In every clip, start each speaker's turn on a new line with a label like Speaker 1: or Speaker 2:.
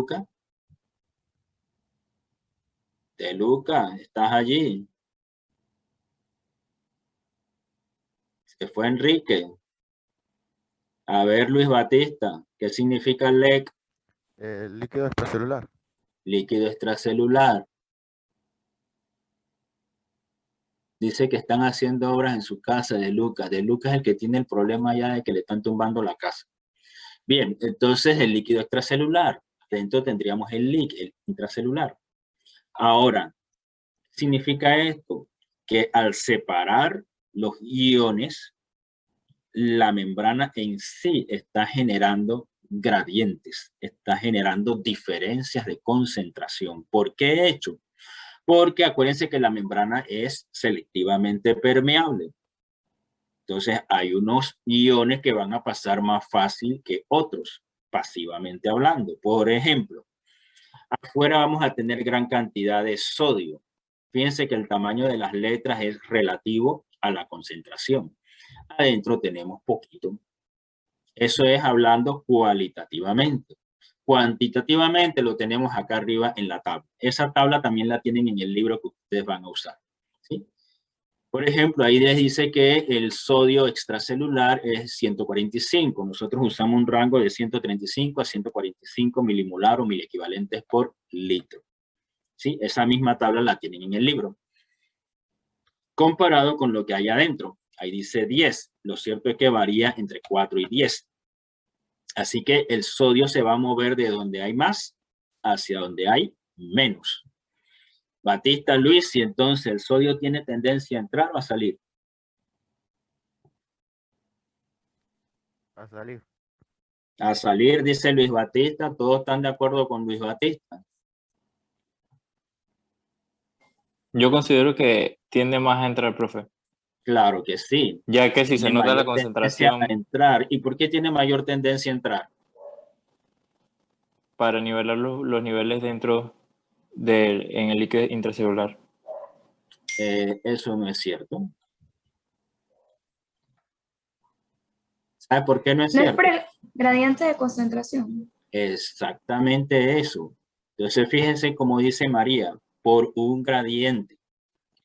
Speaker 1: Luca? De Luca, ¿estás allí? Se fue Enrique. A ver, Luis Batista, ¿qué significa LEC?
Speaker 2: Líquido extracelular.
Speaker 1: Líquido extracelular. Dice que están haciendo obras en su casa de Lucas. De Lucas es el que tiene el problema ya de que le están tumbando la casa. Bien, entonces el líquido extracelular. Dentro tendríamos el líquido intracelular. Ahora, significa esto que al separar los iones, la membrana en sí está generando gradientes, está generando diferencias de concentración. ¿Por qué hecho? Porque acuérdense que la membrana es selectivamente permeable. Entonces hay unos iones que van a pasar más fácil que otros, pasivamente hablando. Por ejemplo, afuera vamos a tener gran cantidad de sodio. Fíjense que el tamaño de las letras es relativo a la concentración. Adentro tenemos poquito. Eso es hablando cualitativamente. Cuantitativamente lo tenemos acá arriba en la tabla. Esa tabla también la tienen en el libro que ustedes van a usar, ¿sí? Por ejemplo, ahí les dice que el sodio extracelular es 145. Nosotros usamos un rango de 135 a 145 milimolar o miliequivalentes por litro. ¿Sí? Esa misma tabla la tienen en el libro. Comparado con lo que hay adentro. Ahí dice 10. Lo cierto es que varía entre 4 y 10. Así que el sodio se va a mover de donde hay más hacia donde hay menos. Batista, Luis, si entonces el sodio tiene tendencia a entrar o a salir.
Speaker 2: A salir.
Speaker 1: A salir, dice Luis Batista. ¿Todos están de acuerdo con Luis Batista?
Speaker 3: Yo considero que tiende más a entrar, profe.
Speaker 1: Claro que sí.
Speaker 3: Ya que si se
Speaker 1: Tiene
Speaker 3: nota la
Speaker 1: mayor tendencia
Speaker 3: concentración
Speaker 1: a entrar. ¿Y por qué tiene mayor tendencia a entrar?
Speaker 3: para nivelar los niveles dentro en el líquido intracelular.
Speaker 1: Eso no es cierto. ¿Sabe por qué no es
Speaker 4: No es
Speaker 1: cierto?
Speaker 4: por el gradiente de concentración.
Speaker 1: Exactamente eso. Entonces, fíjense como dice María, por un gradiente.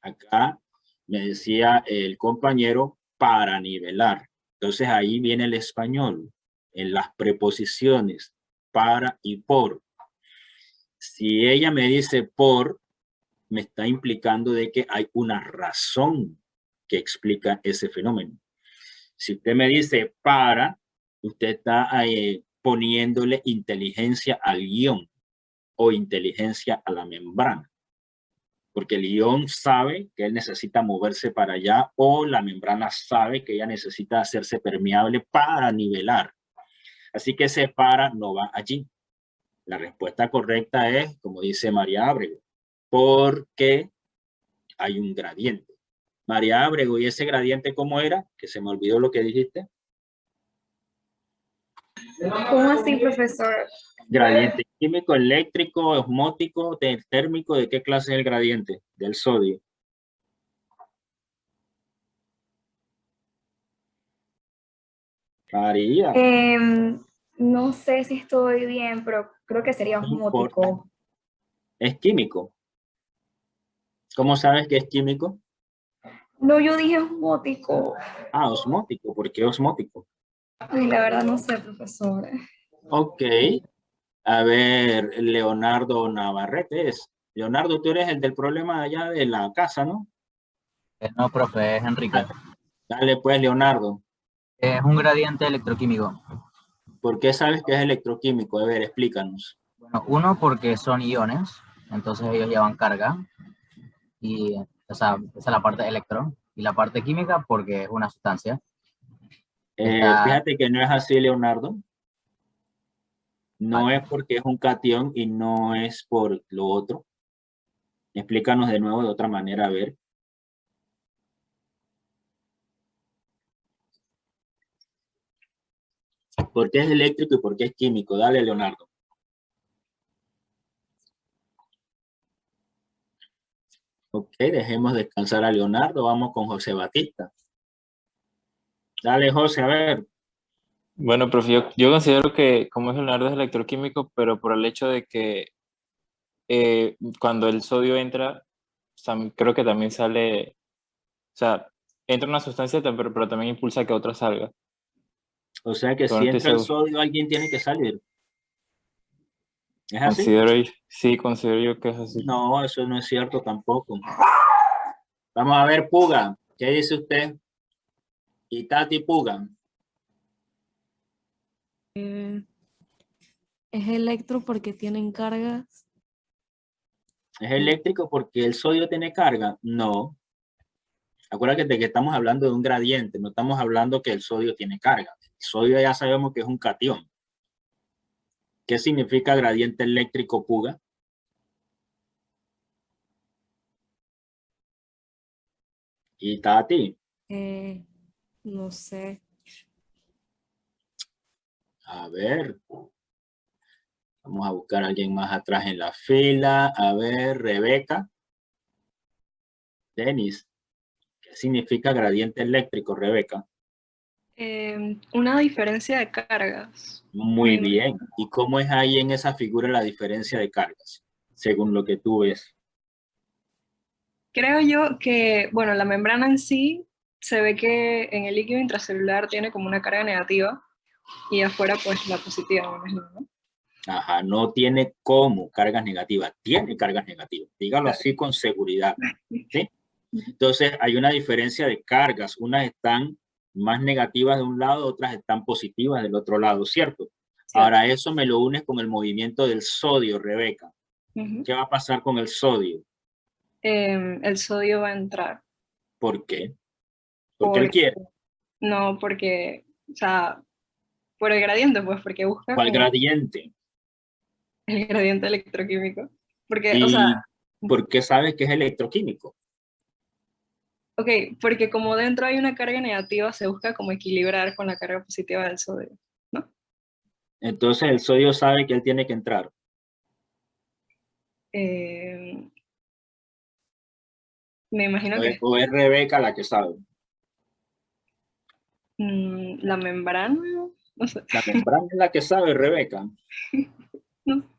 Speaker 1: Acá me decía el compañero para nivelar. Entonces, ahí viene el español, en las preposiciones para y por. Si ella me dice por, me está implicando de que hay una razón que explica ese fenómeno. Si usted me dice para, usted está poniéndole inteligencia al guión o inteligencia a la membrana. Porque el ion sabe que él necesita moverse para allá o la membrana sabe que ella necesita hacerse permeable para nivelar. Así que ese para no va allí. La respuesta correcta es, como dice María Ábrego, porque hay un gradiente. María Ábrego, ¿y ese gradiente cómo era? Que se me olvidó lo que dijiste.
Speaker 4: ¿Cómo así, profesor?
Speaker 1: Gradiente químico, eléctrico, osmótico, térmico, ¿de qué clase es el gradiente? Del sodio. María.
Speaker 4: No sé si estoy bien, pero creo que sería
Speaker 1: No importa.
Speaker 4: osmótico.
Speaker 1: Es químico. ¿Cómo sabes que es químico?
Speaker 4: No, yo dije osmótico.
Speaker 1: Ah, osmótico. ¿Por qué osmótico?
Speaker 4: Ay, la verdad no sé, profesor.
Speaker 1: Ok. A ver, Leonardo Navarrete es. Leonardo, tú eres el del problema allá de la casa, ¿no?
Speaker 5: No, profe, es Enrique.
Speaker 1: Dale pues, Leonardo.
Speaker 5: Es un gradiente electroquímico.
Speaker 1: ¿Por qué sabes que es electroquímico? A ver, explícanos.
Speaker 5: Bueno, uno porque son iones, entonces ellos llevan carga, y o sea, esa es la parte electro, y la parte química porque es una sustancia.
Speaker 1: Fíjate que no es así, Leonardo. No
Speaker 5: Vale.
Speaker 1: es porque es un catión y no es por lo otro. Explícanos de nuevo de otra manera, a ver. ¿Por qué es eléctrico y por qué es químico? Dale, Leonardo. Ok, dejemos descansar a Leonardo. Vamos con José Batista. Dale, José, a ver.
Speaker 3: Bueno, profe, yo considero que como es Leonardo es electroquímico, pero por el hecho de que cuando el sodio entra, creo que también sale, o sea, entra una sustancia, pero también impulsa que otra salga.
Speaker 1: O sea que
Speaker 3: Pero
Speaker 1: si
Speaker 3: no estoy
Speaker 1: entra el
Speaker 3: seguro.
Speaker 1: sodio, alguien tiene que salir. ¿Es así?
Speaker 3: Sí, considero yo que es así.
Speaker 1: No, eso no es cierto tampoco. Vamos a ver, Puga, ¿qué dice usted? Y Tati Puga.
Speaker 6: Es electro porque tienen cargas.
Speaker 1: ¿Es eléctrico porque el sodio tiene carga? No. Acuérdate que estamos hablando de un gradiente, no estamos hablando que el sodio tiene carga. El sodio ya sabemos que es un catión. ¿Qué significa gradiente eléctrico, Puga? Y Tati,
Speaker 6: No sé.
Speaker 1: a ver, vamos a buscar a alguien más atrás en la fila. A ver, Rebeca. Denis, ¿qué significa gradiente eléctrico, Rebeca?
Speaker 4: Una diferencia de cargas.
Speaker 1: Muy
Speaker 4: Me
Speaker 1: bien. ¿Y cómo es ahí en esa figura la diferencia de cargas, según lo que tú ves?
Speaker 4: Creo yo que, bueno, la membrana en sí se ve que en el líquido intracelular tiene como una carga negativa y afuera pues la positiva, me imagino, ¿no?
Speaker 1: Ajá, no tiene como cargas negativas, tiene cargas negativas. Dígalo
Speaker 4: Claro.
Speaker 1: así con seguridad, ¿sí? Entonces, hay una diferencia de cargas. Unas están más negativas de un lado, otras están positivas del otro lado, ¿cierto?
Speaker 4: Cierto.
Speaker 1: Ahora, eso me lo unes con el movimiento del sodio, Rebeca.
Speaker 4: Ujú.
Speaker 1: ¿Qué va a pasar con el sodio?
Speaker 4: El sodio va a entrar
Speaker 1: ¿Por qué? Porque él
Speaker 4: por,
Speaker 1: quiere.
Speaker 4: no porque, o sea, por el gradiente, pues porque busca
Speaker 1: ¿Cuál
Speaker 4: como
Speaker 1: gradiente?
Speaker 4: el gradiente electroquímico. Porque, o sea,
Speaker 1: ¿Y por qué sabes que es electroquímico?
Speaker 4: ok, porque como dentro hay una carga negativa, se busca como equilibrar con la carga positiva del sodio, ¿no?
Speaker 1: Entonces, el sodio sabe que él tiene que entrar.
Speaker 4: Eh, Me imagino que
Speaker 1: O es Rebeca la que sabe.
Speaker 4: la membrana, no sé,
Speaker 1: La membrana es la que sabe, Rebeca.
Speaker 4: no.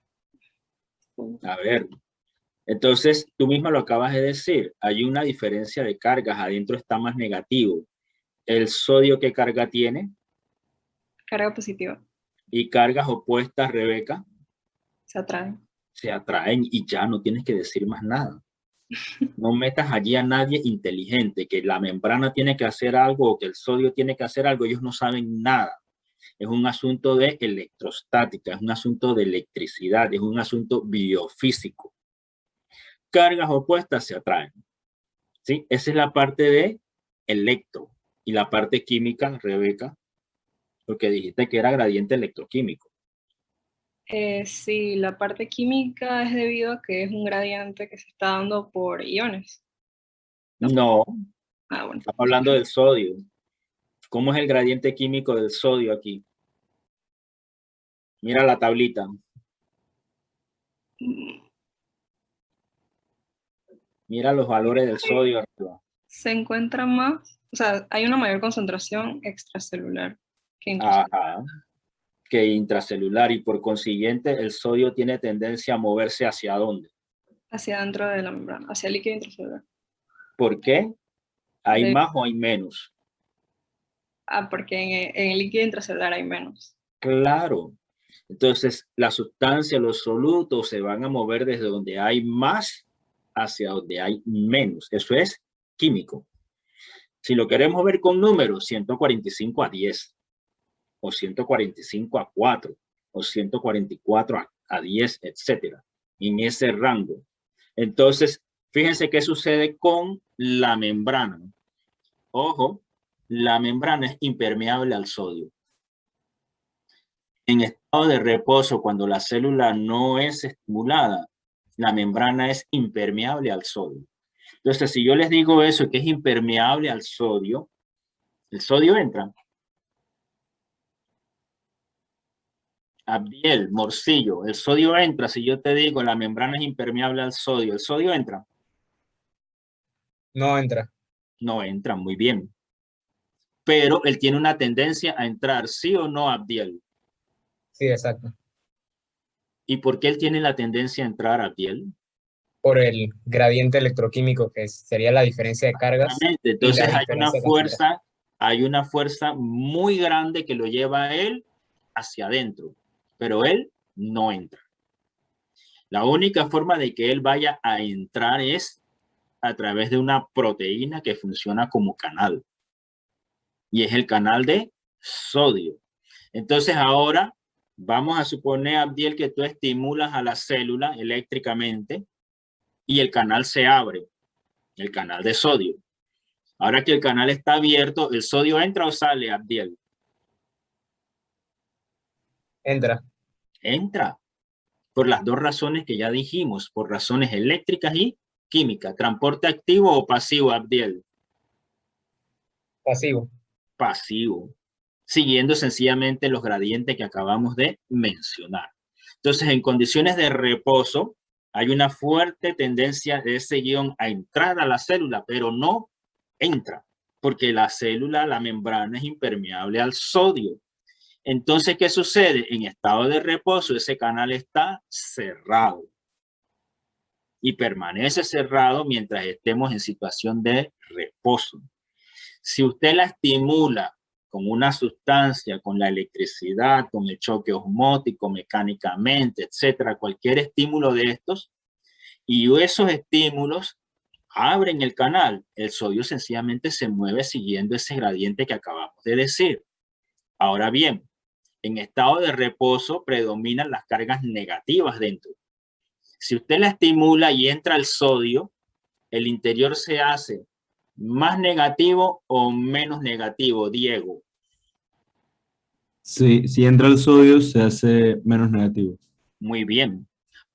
Speaker 1: A ver, entonces tú misma lo acabas de decir. Hay una diferencia de cargas. Adentro está más negativo. El sodio, ¿qué carga tiene?
Speaker 4: Carga positiva,
Speaker 1: Y cargas opuestas, Rebeca,
Speaker 4: se atraen.
Speaker 1: se atraen y ya no tienes que decir más nada. No metas allí a nadie inteligente, que la membrana tiene que hacer algo o que el sodio tiene que hacer algo. Ellos no saben nada. Es un asunto de electrostática, es un asunto de electricidad, es un asunto biofísico. Cargas opuestas se atraen, ¿sí? Esa es la parte de electro. Y la parte química, Rebeca, porque dijiste que era gradiente electroquímico.
Speaker 4: Sí, la parte química es debido a que es un gradiente que se está dando por iones, ¿no?
Speaker 1: No,
Speaker 4: Ah, bueno.
Speaker 1: estamos hablando del sodio. ¿Cómo es el gradiente químico del sodio aquí? Mira la tablita.
Speaker 4: Mm,
Speaker 1: Mira los valores del sodio arriba.
Speaker 4: Se encuentra más, o sea, hay una mayor concentración extracelular que intracelular.
Speaker 1: Ajá, que intracelular y por consiguiente el sodio tiene tendencia a moverse hacia dónde.
Speaker 4: Hacia dentro de la membrana, hacia el líquido intracelular.
Speaker 1: ¿Por qué? ¿Hay
Speaker 4: De-
Speaker 1: más o hay menos?
Speaker 4: Porque en el líquido intracelular hay menos.
Speaker 1: Claro. Entonces, la sustancia, los solutos se van a mover desde donde hay más hacia donde hay menos. Eso es químico. Si lo queremos ver con números, 145 a 10, o 145 a 4, o 144 a 10, etcétera, en ese rango. Entonces, fíjense qué sucede con la membrana. Ojo, la membrana es impermeable al sodio. En estado de reposo, cuando la célula no es estimulada, la membrana es impermeable al sodio. Entonces, si yo les digo eso, que es impermeable al sodio, el sodio entra. Abdiel, Morcillo, el sodio entra. Si yo te digo la membrana es impermeable al sodio, ¿el sodio entra?
Speaker 7: No entra.
Speaker 1: No entra, muy bien. pero él tiene una tendencia a entrar, ¿sí o no, Abdiel?
Speaker 7: Sí, exacto.
Speaker 1: ¿Y por qué él tiene la tendencia a entrar, Abdiel?
Speaker 7: Por el gradiente electroquímico, que sería la diferencia de cargas
Speaker 1: Exactamente.
Speaker 7: y
Speaker 1: Entonces
Speaker 7: la diferencia de concentración.
Speaker 1: hay una fuerza muy grande que lo lleva a él hacia adentro, pero él no entra. La única forma de que él vaya a entrar es a través de una proteína que funciona como canal, y es el canal de sodio. Entonces ahora vamos a suponer, Abdiel, que tú estimulas a la célula eléctricamente y el canal se abre, el canal de sodio. Ahora que el canal está abierto, ¿el sodio entra o sale, Abdiel?
Speaker 7: Entra.
Speaker 1: Entra, por las dos razones que ya dijimos, por razones eléctricas y químicas. ¿Transporte activo o pasivo, Abdiel?
Speaker 7: Pasivo.
Speaker 1: Pasivo, siguiendo sencillamente los gradientes que acabamos de mencionar. Entonces, en condiciones de reposo, hay una fuerte tendencia de ese ion a entrar a la célula, pero no entra, porque la célula, la membrana es impermeable al sodio. Entonces, ¿qué sucede? En estado de reposo, ese canal está cerrado y permanece cerrado mientras estemos en situación de reposo. Si usted la estimula con una sustancia, con la electricidad, con el choque osmótico, mecánicamente, etcétera, cualquier estímulo de estos, y esos estímulos abren el canal, el sodio sencillamente se mueve siguiendo ese gradiente que acabamos de decir. Ahora bien, en estado de reposo predominan las cargas negativas dentro. Si usted la estimula y entra el sodio, el interior se hace más negativo o menos negativo, Diego.
Speaker 8: Sí, si entra el sodio se hace menos negativo.
Speaker 1: Muy bien.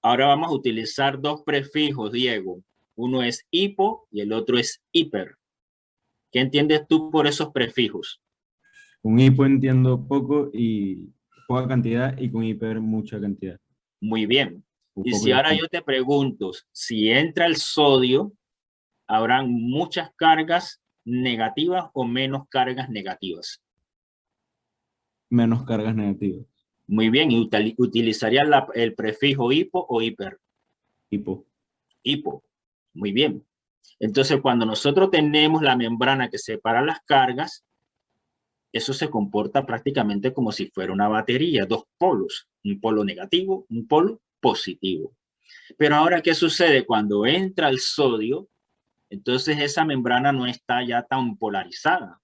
Speaker 1: Ahora vamos a utilizar dos prefijos, Diego. Uno es hipo y el otro es hiper. ¿Qué entiendes tú por esos prefijos?
Speaker 8: Con hipo entiendo poco y poca cantidad y con hiper mucha cantidad.
Speaker 1: Muy bien. Y
Speaker 8: Poco
Speaker 1: si ahora
Speaker 8: poco.
Speaker 1: yo te pregunto, si entra el sodio, ¿habrán muchas cargas negativas o menos cargas negativas?
Speaker 8: Menos cargas negativas.
Speaker 1: Muy bien, y utilizaría el prefijo hipo o hiper.
Speaker 8: Hipo.
Speaker 1: Hipo. Muy bien. Entonces, cuando nosotros tenemos la membrana que separa las cargas, eso se comporta prácticamente como si fuera una batería, dos polos, un polo negativo, un polo positivo. Pero ahora, ¿qué sucede? Cuando entra el sodio, entonces esa membrana no está ya tan polarizada.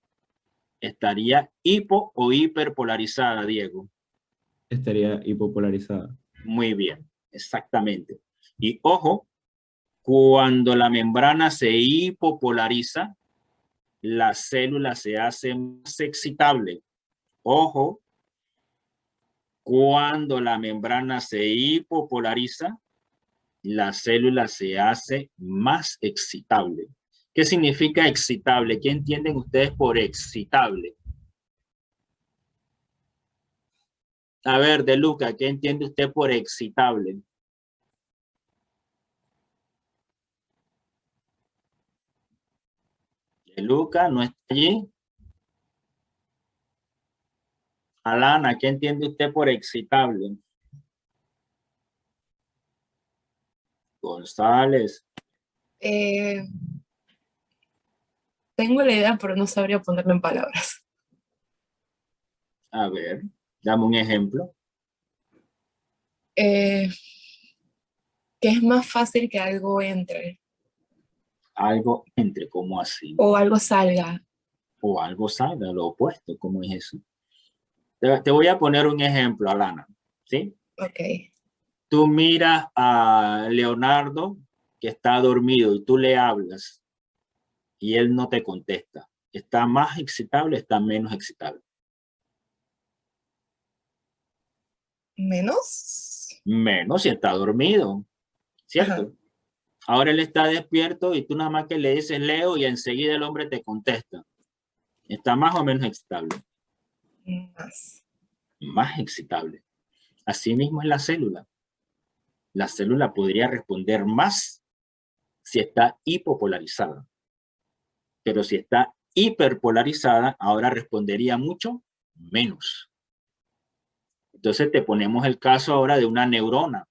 Speaker 1: Estaría hipo o hiperpolarizada, Diego.
Speaker 8: Estaría hipopolarizada.
Speaker 1: Muy bien, exactamente. Y ojo, cuando la membrana se hipopolariza, la célula se hace más excitable. Ojo, cuando la membrana se hipopolariza, la célula se hace más excitable. ¿Qué significa excitable? ¿Qué entienden ustedes por excitable? A ver, De Luca, ¿qué entiende usted por excitable? De Luca, ¿no está allí? Alana, ¿qué entiende usted por excitable? González.
Speaker 9: Tengo la idea, pero no sabría ponerlo en palabras.
Speaker 1: A ver, dame un ejemplo.
Speaker 9: Que es más fácil que algo entre
Speaker 1: Algo entre, ¿cómo así?
Speaker 9: o algo salga.
Speaker 1: O algo salga, lo opuesto, ¿cómo es eso? Te voy a poner un ejemplo, Alana, ¿sí?
Speaker 9: Ok.
Speaker 1: Tú miras a Leonardo que está dormido y tú le hablas y él no te contesta. ¿Está más excitable o está menos excitable?
Speaker 9: ¿Menos?
Speaker 1: Menos si está dormido, ¿cierto?
Speaker 9: Ajá.
Speaker 1: Ahora él está despierto y tú nada más que le dices Leo y enseguida el hombre te contesta. ¿Está más o menos excitable?
Speaker 9: Más.
Speaker 1: Más excitable. Así mismo es la célula. La célula podría responder más si está hipopolarizada. Pero si está hiperpolarizada, ahora respondería mucho menos. Entonces te ponemos el caso ahora de una neurona,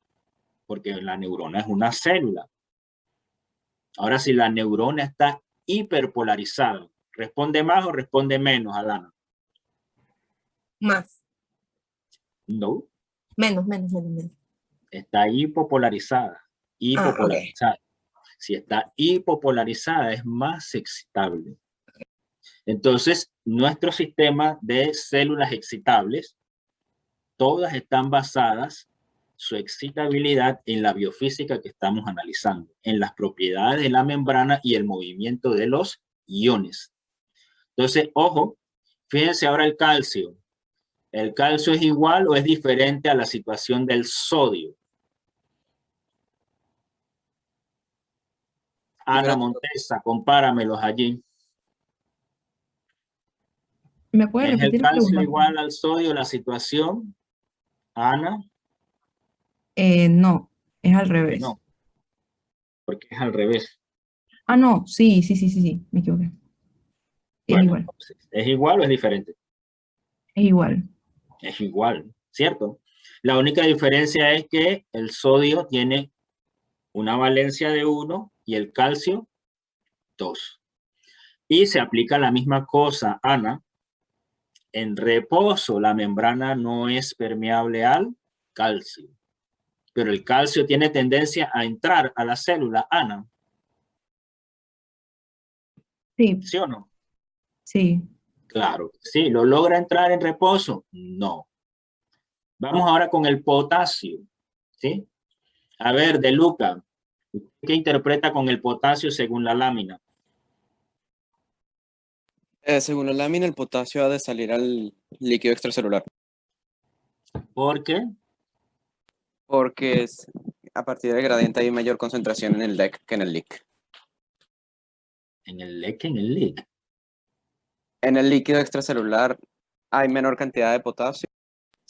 Speaker 1: porque la neurona es una célula. Ahora, si la neurona está hiperpolarizada, ¿responde más o responde menos, Alana?
Speaker 9: Más.
Speaker 1: No,
Speaker 9: Menos.
Speaker 1: está hipopolarizada.
Speaker 9: Ah, ok.
Speaker 1: Hipopolarizada. Si está hipopolarizada, es más excitable. Entonces, nuestro sistema de células excitables, todas están basadas su excitabilidad en la biofísica que estamos analizando, en las propiedades de la membrana y el movimiento de los iones. Entonces, ojo, fíjense ahora el calcio. ¿El calcio es igual o es diferente a la situación del sodio? Ana Montesa, compáramelos allí.
Speaker 9: ¿Me puede
Speaker 1: ¿Es el
Speaker 9: repetir la
Speaker 1: calcio
Speaker 9: pregunta?
Speaker 1: igual al sodio la situación? Ana,
Speaker 9: No, es al revés.
Speaker 1: no, porque es al revés.
Speaker 9: Ah, no, sí, me equivoqué. Es
Speaker 1: Bueno,
Speaker 9: igual,
Speaker 1: entonces, ¿es igual o es diferente?
Speaker 9: es igual.
Speaker 1: Es igual, ¿cierto? La única diferencia es que el sodio tiene una valencia de 1 y el calcio 2. Y se aplica la misma cosa, Ana. En reposo, la membrana no es permeable al calcio, pero el calcio tiene tendencia a entrar a la célula, Ana.
Speaker 9: Sí,
Speaker 1: ¿Sí o no?
Speaker 9: sí.
Speaker 1: Claro, sí. ¿Lo logra entrar en reposo? No. Vamos ahora con el potasio, ¿sí? A ver, De Luca, ¿qué interpreta con el potasio según la lámina?
Speaker 10: Según la lámina, el potasio ha de salir al líquido extracelular,
Speaker 1: ¿Por qué?
Speaker 10: porque a partir del gradiente hay mayor concentración en el DEC que en el LIC.
Speaker 1: En el LEC, en el LIC.
Speaker 10: En el líquido extracelular hay menor cantidad de potasio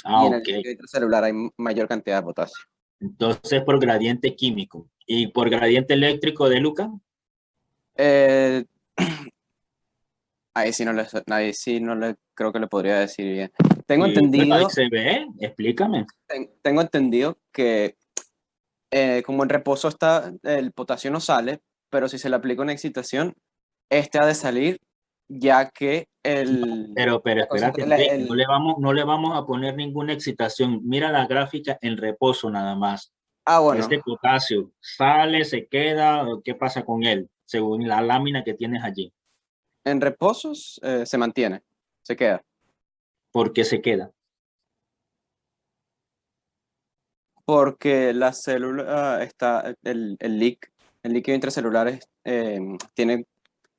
Speaker 1: Ah,
Speaker 10: y en el
Speaker 1: ok.
Speaker 10: líquido intracelular hay mayor cantidad de potasio.
Speaker 1: Entonces, por gradiente químico. ¿Y por gradiente eléctrico, De Luca?
Speaker 10: Eh, ahí sí no le creo que le podría decir bien. Tengo
Speaker 1: Y bueno, ahí
Speaker 10: entendido,
Speaker 1: se ve, explícame.
Speaker 10: tengo entendido que como en reposo está, el potasio no sale, pero si se le aplica una excitación, este ha de salir, ya que
Speaker 1: Pero
Speaker 10: la
Speaker 1: espérate, Enrique, no le vamos a poner ninguna excitación. Mira la gráfica en reposo nada más.
Speaker 10: bueno,
Speaker 1: Este potasio sale, se queda, ¿o ¿qué pasa con él? Según la lámina que tienes allí.
Speaker 10: en reposos se mantiene, se queda,
Speaker 1: ¿Por qué se queda?
Speaker 10: porque la célula está, el LIC, el líquido intracelular tiene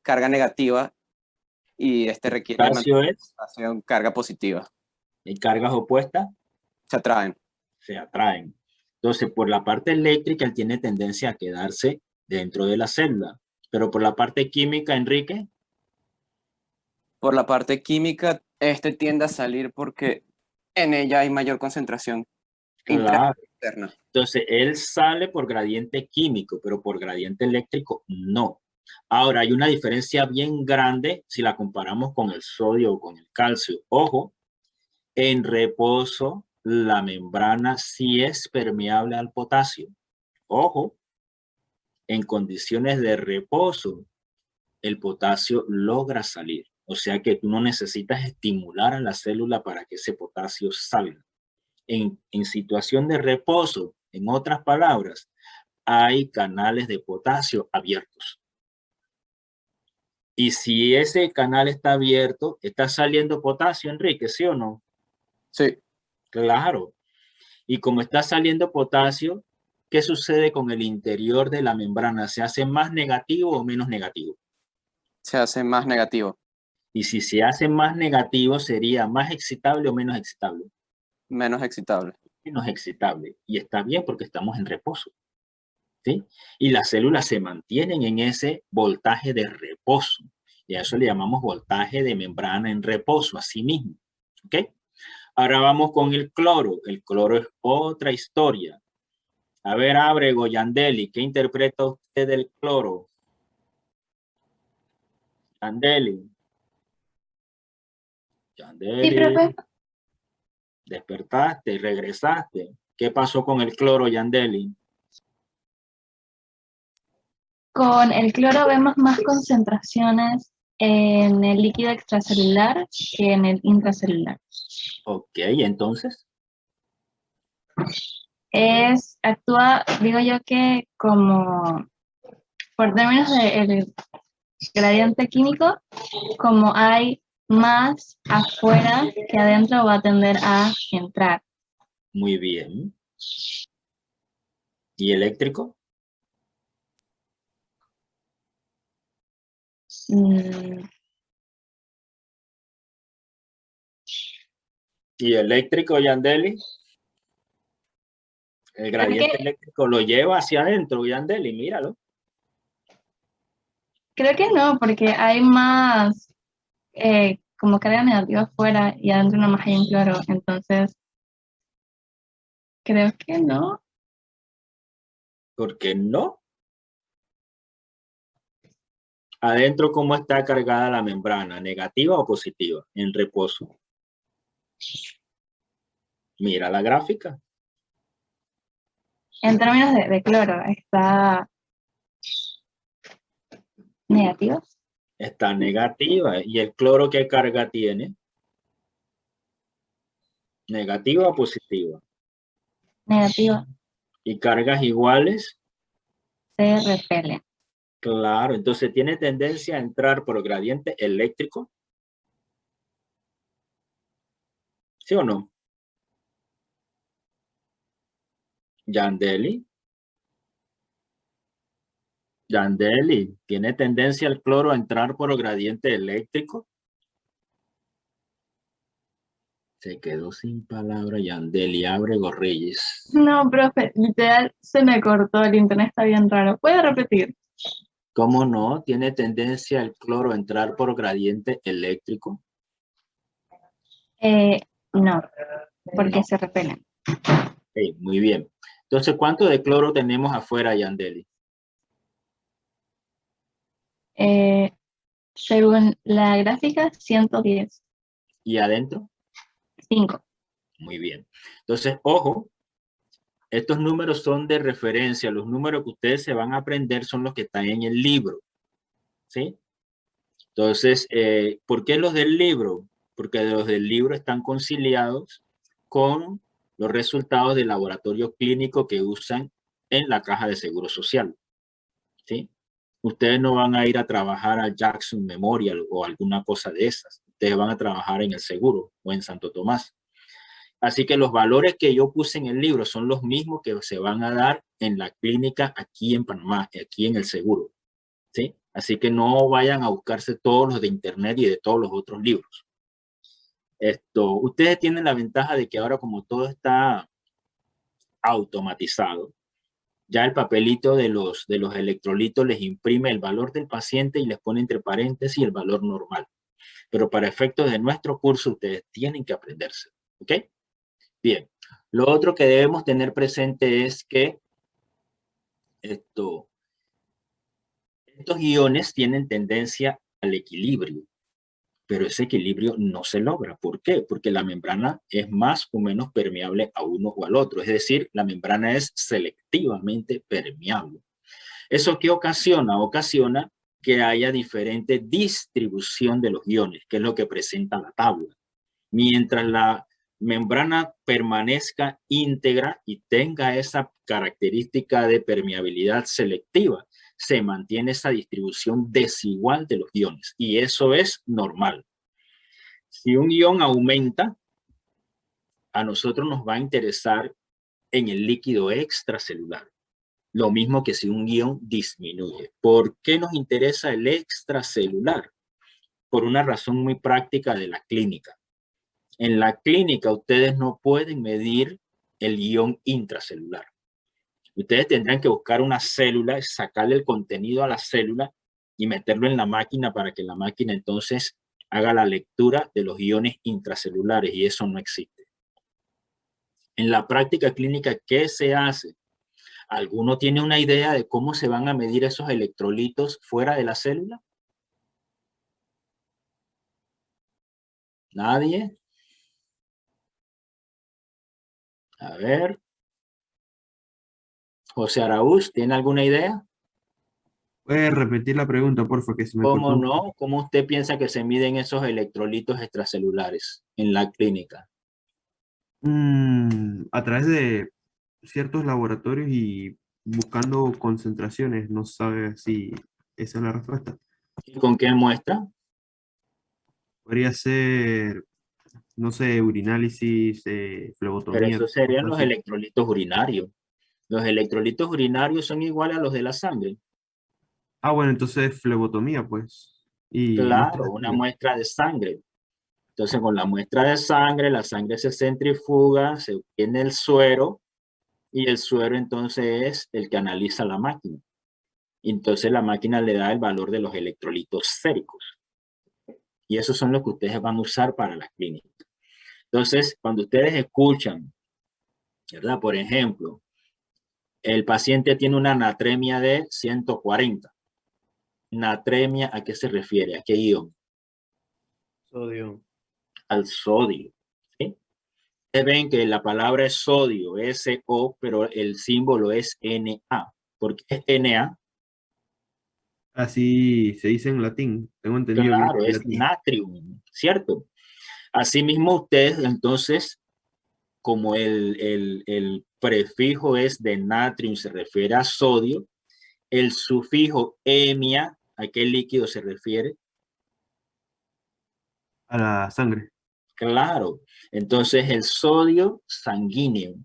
Speaker 10: carga negativa y este requiere
Speaker 1: Potasio
Speaker 10: mantener
Speaker 1: es,
Speaker 10: carga positiva,
Speaker 1: y cargas opuestas
Speaker 10: se atraen.
Speaker 1: se atraen. Entonces, por la parte eléctrica, él tiene tendencia a quedarse dentro de la célula. Pero por la parte química, Enrique,
Speaker 10: Por la parte química, este tiende a salir porque en ella hay mayor concentración interna
Speaker 1: claro.
Speaker 10: y externa.
Speaker 1: Entonces, él sale por gradiente químico, pero por gradiente eléctrico, no. Ahora, hay una diferencia bien grande si la comparamos con el sodio o con el calcio. Ojo, en reposo, la membrana sí es permeable al potasio. Ojo, en condiciones de reposo, el potasio logra salir. O sea que tú no necesitas estimular a la célula para que ese potasio salga. En situación de reposo, en otras palabras, hay canales de potasio abiertos. Y si ese canal está abierto, ¿está saliendo potasio, Enrique, sí o no?
Speaker 10: Sí,
Speaker 1: Claro. Y como está saliendo potasio, ¿qué sucede con el interior de la membrana? ¿Se hace más negativo o menos negativo?
Speaker 10: se hace más negativo,
Speaker 1: Y si se hace más negativo, ¿sería más excitable o menos excitable?
Speaker 10: menos excitable.
Speaker 1: Menos excitable. Y está bien porque estamos en reposo. ¿Sí? Y las células se mantienen en ese voltaje de reposo. Y a eso le llamamos voltaje de membrana en reposo, así mismo. ¿Ok? Ahora vamos con el cloro. El cloro es otra historia. A ver, Ábrego, Yandeli, ¿qué interpreta usted del cloro? Yandeli. Yandeli,
Speaker 11: profe.
Speaker 1: despertaste, regresaste. ¿Qué pasó con el cloro, Yandeli?
Speaker 11: Con el cloro vemos más concentraciones en el líquido extracelular que en el intracelular.
Speaker 1: Ok, entonces,
Speaker 11: Actúa, digo yo que como, por términos del gradiente químico, como hay más afuera que adentro, va a tender a entrar.
Speaker 1: muy bien. ¿Y eléctrico?
Speaker 11: Mm,
Speaker 1: ¿Y eléctrico, Yandeli? El gradiente eléctrico lo lleva hacia adentro, Yandeli, míralo.
Speaker 11: creo que no, porque hay más como carga negativa afuera y adentro nomás hay un cloro, entonces creo que no.
Speaker 1: ¿Por qué no? Adentro, ¿cómo está cargada la membrana? ¿Negativa o positiva? En reposo. Mira la gráfica.
Speaker 11: En términos de cloro, está negativo.
Speaker 1: Está negativa. ¿Y el cloro qué carga tiene? ¿Negativa o positiva?
Speaker 11: Negativa.
Speaker 1: ¿Y cargas iguales?
Speaker 11: Se repelen.
Speaker 1: Claro, entonces tiene tendencia a entrar por gradiente eléctrico. ¿Sí o no? Yandeli. Yandeli, ¿tiene tendencia el cloro a entrar por gradiente eléctrico? Se quedó sin palabra Yandeli Ábrego Reyes.
Speaker 11: No, profe, literal se me cortó, el internet está bien raro. ¿Puede repetir?
Speaker 1: ¿Cómo no? ¿Tiene tendencia el cloro a entrar por gradiente eléctrico?
Speaker 11: No, porque
Speaker 1: No.
Speaker 11: se repelen.
Speaker 1: Okay, muy bien. Entonces, ¿cuánto de cloro tenemos afuera, Yandeli?
Speaker 11: Según la gráfica, 110.
Speaker 1: ¿Y adentro?
Speaker 11: 5.
Speaker 1: Muy bien. Entonces, ojo, estos números son de referencia. Los números que ustedes se van a aprender son los que están en el libro. ¿Sí? Entonces, ¿por qué los del libro? Porque los del libro están conciliados con los resultados del laboratorio clínico que usan en la caja de seguro social. ¿Sí? Ustedes no van a ir a trabajar al Jackson Memorial o alguna cosa de esas. Ustedes van a trabajar en el seguro o en Santo Tomás. Así que los valores que yo puse en el libro son los mismos que se van a dar en la clínica aquí en Panamá, aquí en el seguro. ¿Sí? Así que no vayan a buscarse todos los de internet y de todos los otros libros. Ustedes tienen la ventaja de que ahora como todo está automatizado, ya el papelito de los electrolitos les imprime el valor del paciente y les pone entre paréntesis el valor normal. Pero para efectos de nuestro curso, ustedes tienen que aprenderse. ¿Ok? Bien. Lo otro que debemos tener presente es que estos iones tienen tendencia al equilibrio, pero ese equilibrio no se logra. ¿Por qué? Porque la membrana es más o menos permeable a uno o al otro. Es decir, la membrana es selectivamente permeable. ¿Eso qué ocasiona? Ocasiona que haya diferente distribución de los iones, que es lo que presenta la tabla. Mientras la membrana permanezca íntegra y tenga esa característica de permeabilidad selectiva, se mantiene esa distribución desigual de los iones y eso es normal. Si un ion aumenta, a nosotros nos va a interesar en el líquido extracelular. Lo mismo que si un ion disminuye. ¿Por qué nos interesa el extracelular? Por una razón muy práctica de la clínica. En la clínica ustedes no pueden medir el ion intracelular. Ustedes tendrán que buscar una célula, sacarle el contenido a la célula y meterlo en la máquina para que la máquina entonces haga la lectura de los iones intracelulares y eso no existe. En la práctica clínica, ¿qué se hace? ¿Alguno tiene una idea de cómo se van a medir esos electrolitos fuera de la célula? ¿Nadie? A ver. José Araúz, ¿tiene alguna idea?
Speaker 8: ¿Puedes repetir la pregunta, porfa, que se me
Speaker 1: ¿Cómo
Speaker 8: cortó?
Speaker 1: no? ¿Cómo usted piensa que se miden esos electrolitos extracelulares en la clínica?
Speaker 8: A través de ciertos laboratorios y buscando concentraciones, no sabe si esa es la respuesta.
Speaker 1: ¿Y con qué muestra?
Speaker 8: Podría ser, no sé, urinálisis,
Speaker 1: Pero
Speaker 8: flebotomía,
Speaker 1: esos serían
Speaker 8: cosas
Speaker 1: los
Speaker 8: así.
Speaker 1: electrolitos urinarios. Los electrolitos urinarios son iguales a los de la sangre.
Speaker 8: Ah, bueno, entonces flebotomía, pues. Y muestra
Speaker 1: Claro,
Speaker 8: de
Speaker 1: una
Speaker 8: sangre.
Speaker 1: muestra de sangre. Entonces, con la muestra de sangre, la sangre se centrifuga, se obtiene el suero, y el suero entonces es el que analiza la máquina. Y entonces la máquina le da el valor de los electrolitos séricos. Y esos son los que ustedes van a usar para la clínica. Entonces, cuando ustedes escuchan, ¿verdad? Por ejemplo, el paciente tiene una natremia de 140. ¿Natremia a qué se refiere? ¿A qué ion?
Speaker 2: Sodio.
Speaker 1: Al sodio. ¿Sí? Ustedes ven que la palabra es sodio, SO, pero el símbolo es Na. ¿Por qué es Na?
Speaker 8: Así se dice en latín. Tengo entendido que es
Speaker 1: Claro,
Speaker 8: en
Speaker 1: es
Speaker 8: latín.
Speaker 1: natrium, ¿cierto? Asimismo, ustedes entonces, como el prefijo es de natrium, se refiere a sodio, el sufijo emia, ¿a qué líquido se refiere?
Speaker 8: A la sangre.
Speaker 1: Claro, entonces el sodio sanguíneo.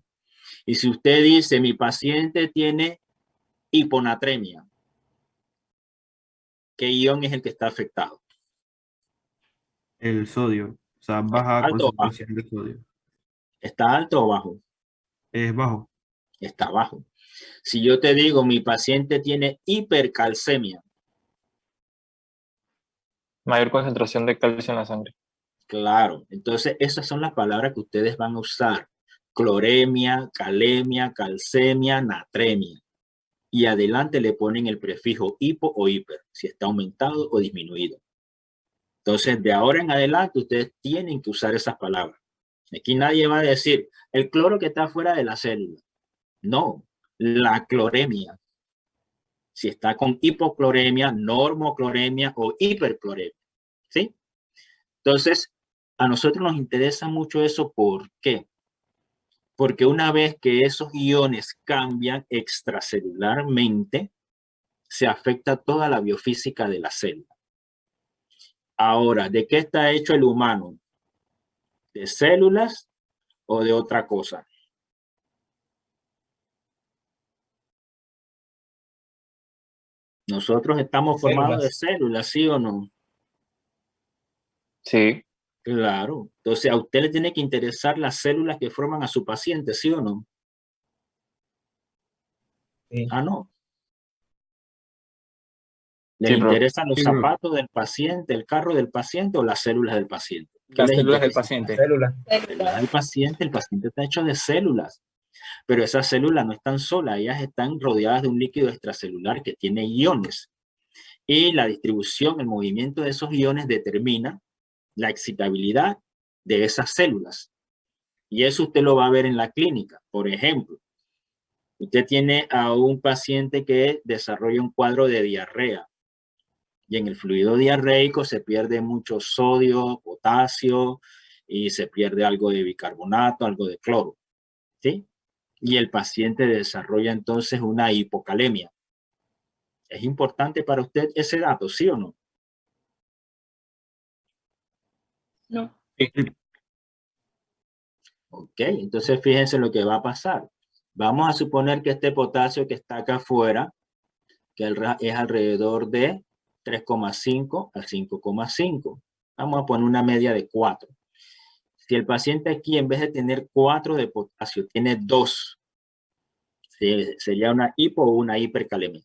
Speaker 1: Y si usted dice, mi paciente tiene hiponatremia, ¿qué ion es el que está afectado?
Speaker 8: El sodio. O sea, baja
Speaker 1: ¿Alto o bajo?
Speaker 8: concentración de sodio.
Speaker 1: ¿Está alto o bajo?
Speaker 8: Es bajo.
Speaker 1: Está bajo. Si yo te digo, mi paciente tiene hipercalcemia,
Speaker 3: Mayor concentración de calcio en la sangre.
Speaker 1: claro, entonces esas son las palabras que ustedes van a usar. Cloremia, calemia, calcemia, natremia. Y adelante le ponen el prefijo hipo o hiper, si está aumentado o disminuido. Entonces, de ahora en adelante, ustedes tienen que usar esas palabras. Aquí nadie va a decir, el cloro que está fuera de la célula. No, la cloremia. Si está con hipocloremia, normocloremia o hipercloremia. ¿Sí? Entonces, a nosotros nos interesa mucho eso. ¿Por qué? Porque una vez que esos iones cambian extracelularmente, se afecta toda la biofísica de la célula. Ahora, ¿de qué está hecho el humano? ¿De células o de otra cosa? Nosotros estamos formados de células, ¿sí o no?
Speaker 3: Sí.
Speaker 1: Claro. Entonces, a usted le tiene que interesar las células que forman a su paciente, ¿sí o no?
Speaker 7: Sí.
Speaker 1: Ah, no. ¿Le
Speaker 3: Sí, profe.
Speaker 1: interesan los
Speaker 8: Sí, bro.
Speaker 1: zapatos del paciente, el carro del paciente o las células del paciente? ¿Qué
Speaker 3: Las
Speaker 1: les
Speaker 3: células del
Speaker 1: interesa?
Speaker 3: paciente.
Speaker 7: Célula.
Speaker 1: Las células del paciente. El paciente está hecho de células, pero esas células no están solas, ellas están rodeadas de un líquido extracelular que tiene iones. Y la distribución, el movimiento de esos iones determina la excitabilidad de esas células. Y eso usted lo va a ver en la clínica. Por ejemplo, usted tiene a un paciente que desarrolla un cuadro de diarrea. Y en el fluido diarreico se pierde mucho sodio, potasio, y se pierde algo de bicarbonato, algo de cloro, ¿sí? Y el paciente desarrolla entonces una hipocalemia. ¿Es importante para usted ese dato, sí o no?
Speaker 4: No.
Speaker 1: Ok, entonces fíjense lo que va a pasar. Vamos a suponer que este potasio que está acá afuera, que es alrededor de 3,5 a 5,5. Vamos a poner una media de 4. Si el paciente aquí, en vez de tener 4 de potasio, tiene 2, sería una hipo o una hipercalemia.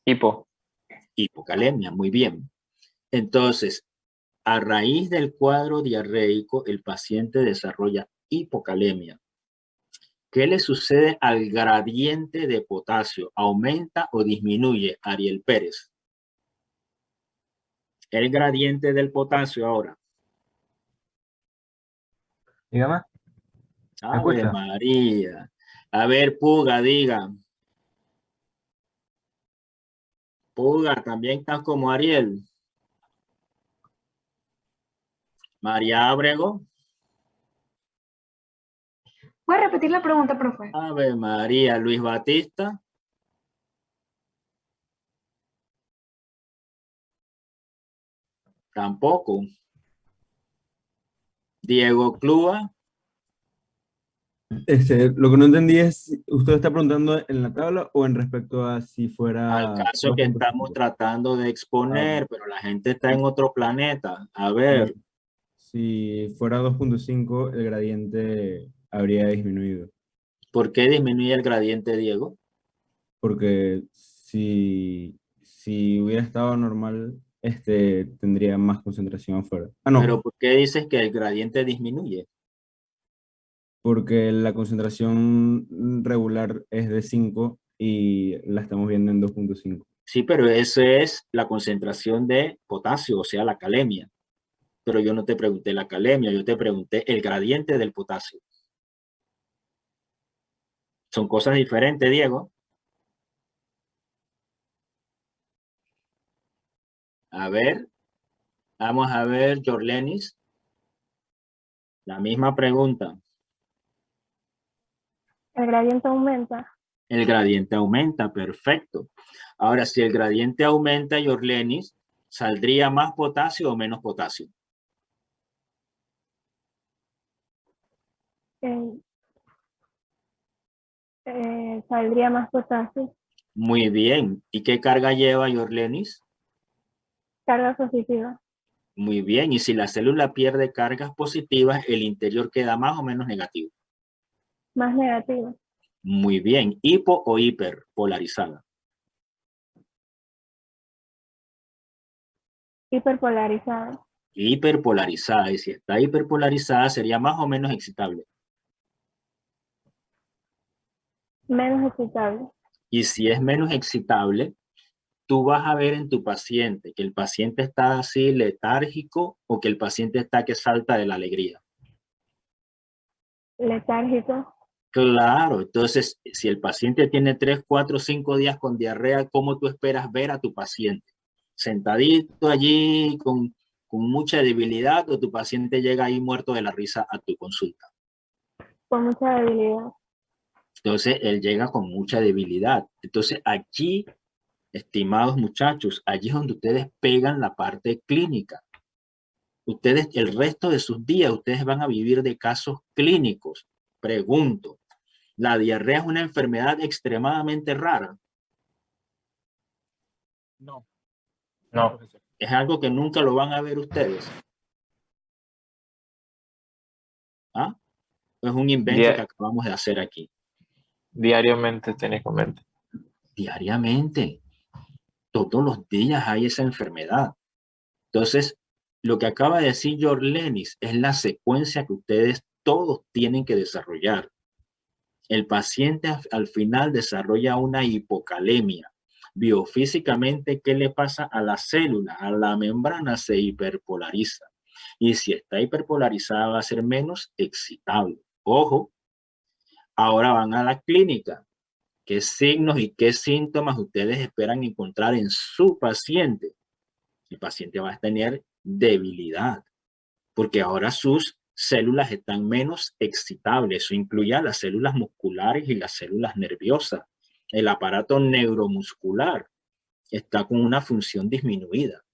Speaker 3: Hipo.
Speaker 1: Hipocalemia, muy bien. Entonces, a raíz del cuadro diarreico, el paciente desarrolla hipocalemia. ¿Qué le sucede al gradiente de potasio? ¿Aumenta o disminuye, Ariel Pérez? El gradiente del potasio ahora.
Speaker 12: Dígame. ¿Me
Speaker 1: Ave
Speaker 12: escucha?
Speaker 1: María. A ver, Puga, diga. Puga, también estás como Ariel. María Abrego.
Speaker 13: ¿Puede repetir la pregunta, profe?
Speaker 1: Ave María. Luis Batista. Tampoco. Diego Clua.
Speaker 8: Lo que no entendí es, ¿usted está preguntando en la tabla o en respecto a si
Speaker 1: Al
Speaker 8: fuera
Speaker 1: caso que estamos
Speaker 8: 2.5?
Speaker 1: tratando de exponer, pero la gente está en otro planeta. A ver,
Speaker 8: Si fuera 2.5, el gradiente habría disminuido.
Speaker 1: ¿por qué disminuye el gradiente, Diego?
Speaker 8: Porque si hubiera estado normal, tendría más concentración afuera. Ah, no,
Speaker 1: Pero ¿por qué dices que el gradiente disminuye?
Speaker 8: porque la concentración regular es de 5 y la estamos viendo en 2.5.
Speaker 1: Sí, pero eso es la concentración de potasio, o sea, la calemia. Pero yo no te pregunté la calemia, yo te pregunté el gradiente del potasio. Son cosas diferentes, Diego. A ver, vamos a ver, Jorlenis. La misma pregunta.
Speaker 11: El gradiente aumenta.
Speaker 1: El gradiente aumenta, perfecto. Ahora, si el gradiente aumenta, Jorlenis, ¿saldría más potasio o menos potasio?
Speaker 11: Saldría más potasio.
Speaker 1: Muy bien. ¿Y qué carga lleva, Jorlenis?
Speaker 11: Carga positiva.
Speaker 1: Muy bien. Y si la célula pierde cargas positivas, el interior queda más o menos negativo.
Speaker 11: Más negativa.
Speaker 1: Muy bien. ¿Hipo o hiperpolarizada?
Speaker 11: Hiperpolarizada.
Speaker 1: Hiperpolarizada. Y si está hiperpolarizada, sería más o menos excitable.
Speaker 11: Menos excitable.
Speaker 1: Y si es menos excitable, tú vas a ver en tu paciente que el paciente está así letárgico o que el paciente está que salta de la alegría.
Speaker 11: Letárgico.
Speaker 1: Claro, entonces si el paciente tiene 3, 4, 5 días con diarrea, ¿cómo tú esperas ver a tu paciente? ¿Sentadito allí con mucha debilidad o tu paciente llega ahí muerto de la risa a tu consulta?
Speaker 11: Con mucha debilidad.
Speaker 1: Entonces él llega con mucha debilidad. Entonces aquí, estimados muchachos, allí es donde ustedes pegan la parte clínica. Ustedes, el resto de sus días, ustedes van a vivir de casos clínicos. Pregunto, ¿la diarrea es una enfermedad extremadamente rara?
Speaker 12: No.
Speaker 1: Es algo que nunca lo van a ver ustedes. ¿Ah? Es un invento que acabamos de hacer aquí.
Speaker 3: Diariamente técnicamente.
Speaker 1: Diariamente. Todos los días hay esa enfermedad. Entonces, lo que acaba de decir Jorlenis es la secuencia que ustedes todos tienen que desarrollar. El paciente al final desarrolla una hipocalemia. Biofísicamente, ¿qué le pasa a la célula? A la membrana se hiperpolariza. Y si está hiperpolarizada va a ser menos excitable. Ojo, ahora van a la clínica. ¿Qué signos y qué síntomas ustedes esperan encontrar en su paciente? El paciente va a tener debilidad, porque ahora sus células están menos excitables. Eso incluye a las células musculares y las células nerviosas. El aparato neuromuscular está con una función disminuida.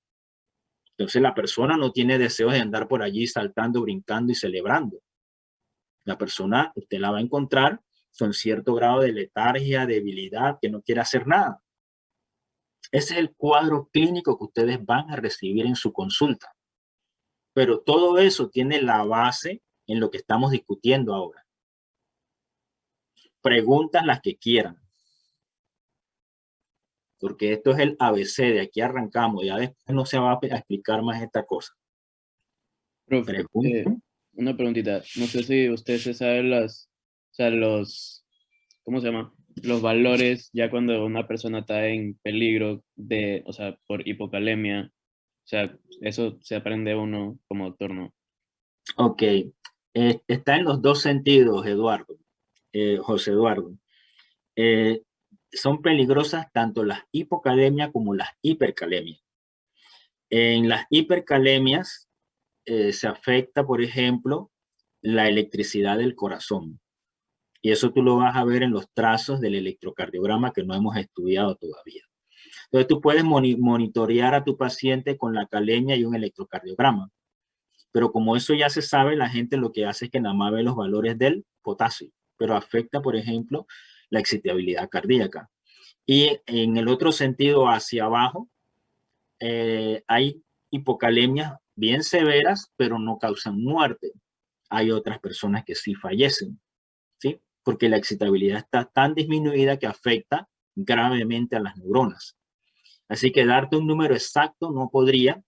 Speaker 1: Entonces la persona no tiene deseos de andar por allí saltando, brincando y celebrando. La persona, usted la va a encontrar con cierto grado de letargia, debilidad, que no quiere hacer nada. Ese es el cuadro clínico que ustedes van a recibir en su consulta. Pero todo eso tiene la base en lo que estamos discutiendo ahora. Preguntas las que quieran. Porque esto es el ABC, de aquí arrancamos, ya después no se va a explicar más esta cosa.
Speaker 2: Profe, una preguntita. No sé si usted se sabe ¿cómo se llama? Los valores ya cuando una persona está en peligro de, o sea, por hipocalemia, O sea, eso se aprende uno como doctor, ¿no?
Speaker 1: Ok. Está en los dos sentidos, Eduardo, José Eduardo. Son peligrosas tanto las hipocalemias como las hipercalemias. En las hipercalemias se afecta, por ejemplo, la electricidad del corazón. Y eso tú lo vas a ver en los trazos del electrocardiograma que no hemos estudiado todavía. Entonces tú puedes monitorear a tu paciente con la calemia y un electrocardiograma. Pero como eso ya se sabe, la gente lo que hace es que nada más ve los valores del potasio, pero afecta, por ejemplo, la excitabilidad cardíaca. Y en el otro sentido, hacia abajo, hay hipocalemias bien severas, pero no causan muerte. Hay otras personas que sí fallecen, ¿sí? Porque la excitabilidad está tan disminuida que afecta gravemente a las neuronas. Así que darte un número exacto no podría.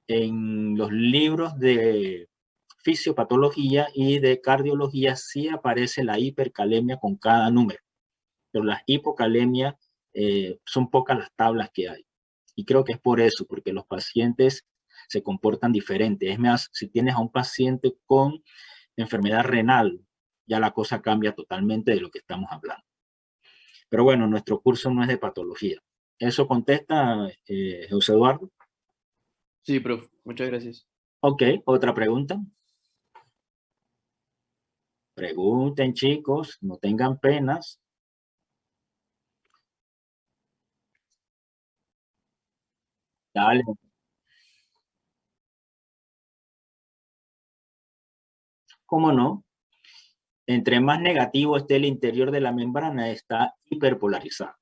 Speaker 1: En los libros de fisiopatología y de cardiología sí aparece la hipercalemia con cada número, pero las hipocalemias son pocas las tablas que hay. Y creo que es por eso, porque los pacientes se comportan diferente. Es más, si tienes a un paciente con enfermedad renal, ya la cosa cambia totalmente de lo que estamos hablando. Pero bueno, nuestro curso no es de patología. ¿Eso contesta, José Eduardo?
Speaker 2: Sí, profe, muchas gracias.
Speaker 1: Ok, otra pregunta. Pregunten, chicos, no tengan penas. Dale. ¿Cómo no? Entre más negativo esté el interior de la membrana, está hiperpolarizada.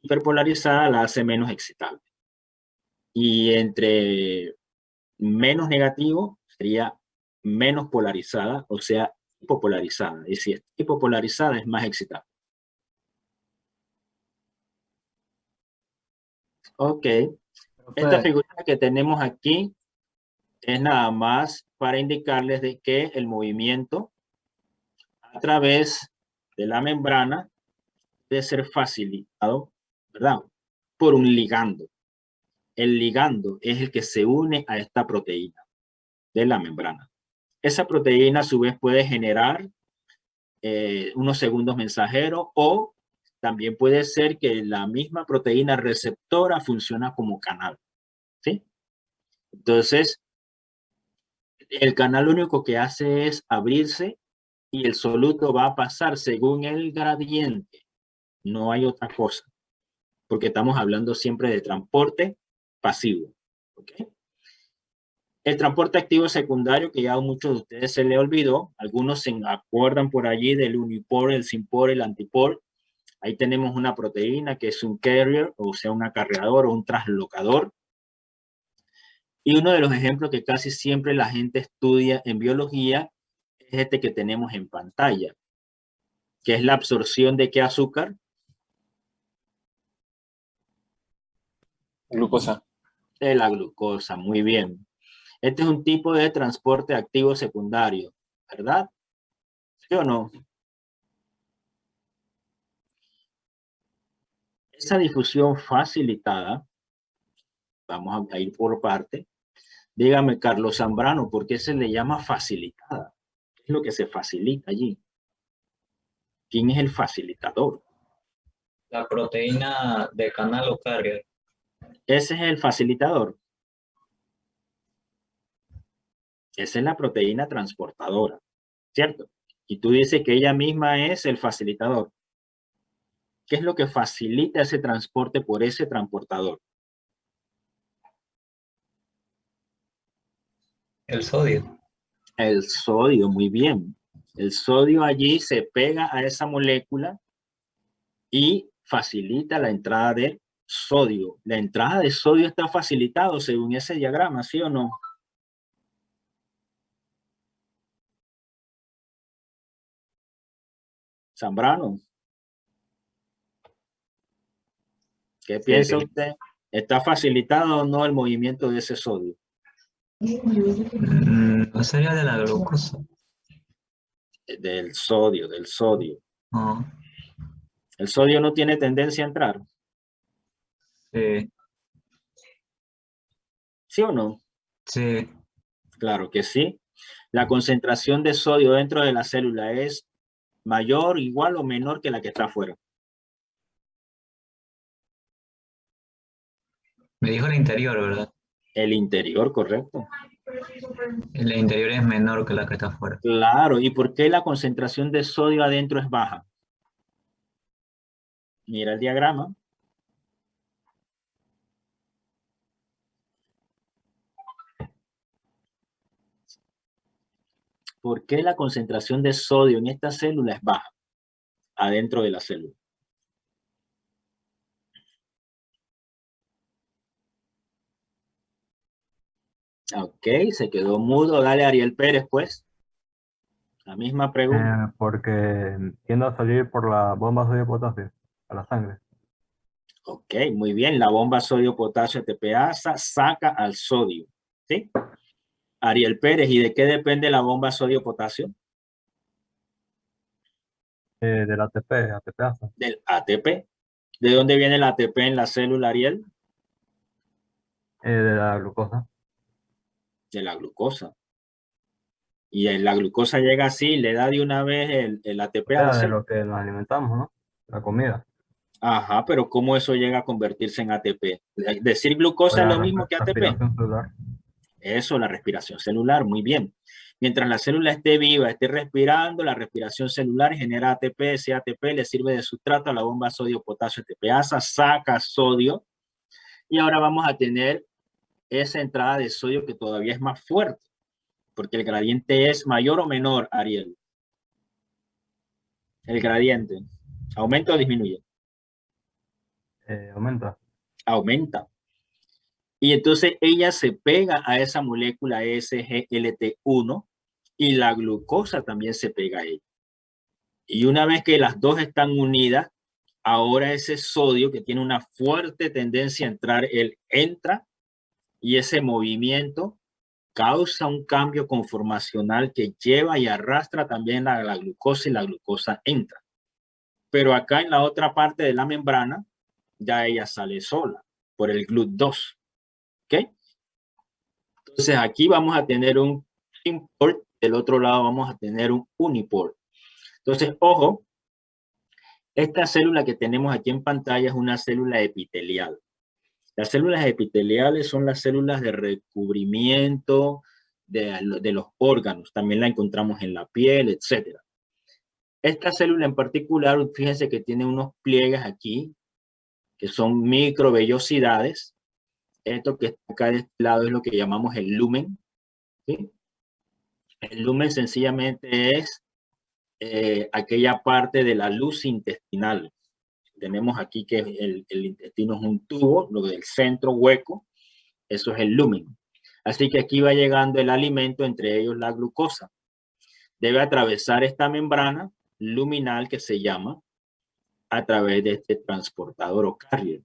Speaker 1: Hiperpolarizada la hace menos excitable. Y entre menos negativo sería menos polarizada, o sea, hipopolarizada. Y si es hipopolarizada es más excitable. Ok. Esta figura que tenemos aquí es nada más para indicarles de que el movimiento a través de la membrana debe ser facilitado, ¿verdad? Por un ligando. El ligando es el que se une a esta proteína de la membrana. Esa proteína a su vez puede generar unos segundos mensajeros o también puede ser que la misma proteína receptora funciona como canal, ¿sí? Entonces, el canal lo único que hace es abrirse y el soluto va a pasar según el gradiente. No hay otra cosa, porque estamos hablando siempre de transporte pasivo. ¿Okay? El transporte activo secundario, que ya a muchos de ustedes se le olvidó, algunos se acuerdan por allí del unipor, el simpor, el antipor. Ahí tenemos una proteína que es un carrier, o sea, un acarreador o un traslocador. Y uno de los ejemplos que casi siempre la gente estudia en biología es este que tenemos en pantalla, que es la absorción de ¿qué azúcar?
Speaker 3: Glucosa.
Speaker 1: De la glucosa, muy bien. Este es un tipo de transporte activo secundario, ¿verdad? ¿Sí o no? Esa difusión facilitada, vamos a ir por parte. Dígame, Carlos Zambrano, ¿por qué se le llama facilitada? ¿Qué es lo que se facilita allí? ¿Quién es el facilitador?
Speaker 12: La proteína de canal o carrier.
Speaker 1: Ese es el facilitador. Esa es la proteína transportadora, ¿cierto? Y tú dices que ella misma es el facilitador. ¿Qué es lo que facilita ese transporte por ese transportador?
Speaker 12: El sodio.
Speaker 1: El sodio, muy bien. El sodio allí se pega a esa molécula y facilita la entrada de sodio. La entrada de sodio está facilitado según ese diagrama, ¿sí o no? Zambrano. ¿Qué piensa usted? ¿Está facilitado o no el movimiento de ese sodio?
Speaker 12: ¿No sería de la glucosa?
Speaker 1: Del sodio, del sodio.
Speaker 12: No.
Speaker 1: ¿El sodio no tiene tendencia a entrar?
Speaker 12: Sí.
Speaker 1: ¿Sí o no?
Speaker 12: Sí.
Speaker 1: Claro que sí. La concentración de sodio dentro de la célula es mayor, igual o menor que la que está afuera.
Speaker 12: Me dijo el interior, ¿verdad?
Speaker 1: El interior, correcto.
Speaker 12: El interior es menor que la que está afuera.
Speaker 1: Claro, ¿y por qué la concentración de sodio adentro es baja? Mira el diagrama. ¿Por qué la concentración de sodio en esta célula es baja? Adentro de la célula. Ok, se quedó mudo. Dale, Ariel Pérez, pues. La misma pregunta.
Speaker 14: Porque tiende a salir por la bomba sodio-potasio a la sangre.
Speaker 1: Ok, muy bien. La bomba sodio-potasio ATPasa saca al sodio. ¿Sí? Ariel Pérez, ¿y de qué depende la bomba sodio-potasio?
Speaker 14: Del ATP, ATPasa.
Speaker 1: Del ATP. ¿De dónde viene el ATP en la célula, Ariel?
Speaker 14: De la glucosa.
Speaker 1: De la glucosa. Y la glucosa llega así, le da de una vez el ATP
Speaker 14: O
Speaker 1: a la
Speaker 14: sea, de
Speaker 1: célula.
Speaker 14: lo que nos alimentamos, ¿no? La comida.
Speaker 1: Ajá, pero ¿cómo eso llega a convertirse en ATP? ¿Decir glucosa es lo mismo que ATP?
Speaker 14: Respiración celular.
Speaker 1: Eso, la respiración celular, muy bien. Mientras la célula esté viva, esté respirando, la respiración celular genera ATP, ese ATP le sirve de sustrato a la bomba sodio-potasio ATPasa, saca sodio, y ahora vamos a tener esa entrada de sodio que todavía es más fuerte, porque el gradiente es mayor o menor, Ariel. El gradiente, ¿aumenta o disminuye?
Speaker 14: Aumenta.
Speaker 1: Aumenta. Y entonces ella se pega a esa molécula SGLT1 y la glucosa también se pega a ella. Y una vez que las dos están unidas, ahora ese sodio que tiene una fuerte tendencia a entrar, él entra y ese movimiento causa un cambio conformacional que lleva y arrastra también a la glucosa y la glucosa entra. Pero acá en la otra parte de la membrana, ya ella sale sola por el GLUT2. ¿Ok? Entonces aquí vamos a tener un import, del otro lado vamos a tener un uniport. Entonces, ojo, esta célula que tenemos aquí en pantalla es una célula epitelial. Las células epiteliales son las células de recubrimiento de los órganos. También la encontramos en la piel, etc. Esta célula en particular, fíjense que tiene unos pliegues aquí, que son microvellosidades. Esto que está acá de este lado es lo que llamamos el lumen. ¿Sí? El lumen sencillamente es aquella parte de la luz intestinal. Tenemos aquí que el intestino es un tubo, lo del centro hueco, eso es el lumen. Así que aquí va llegando el alimento, entre ellos la glucosa. Debe atravesar esta membrana luminal que se llama a través de este transportador o carrier.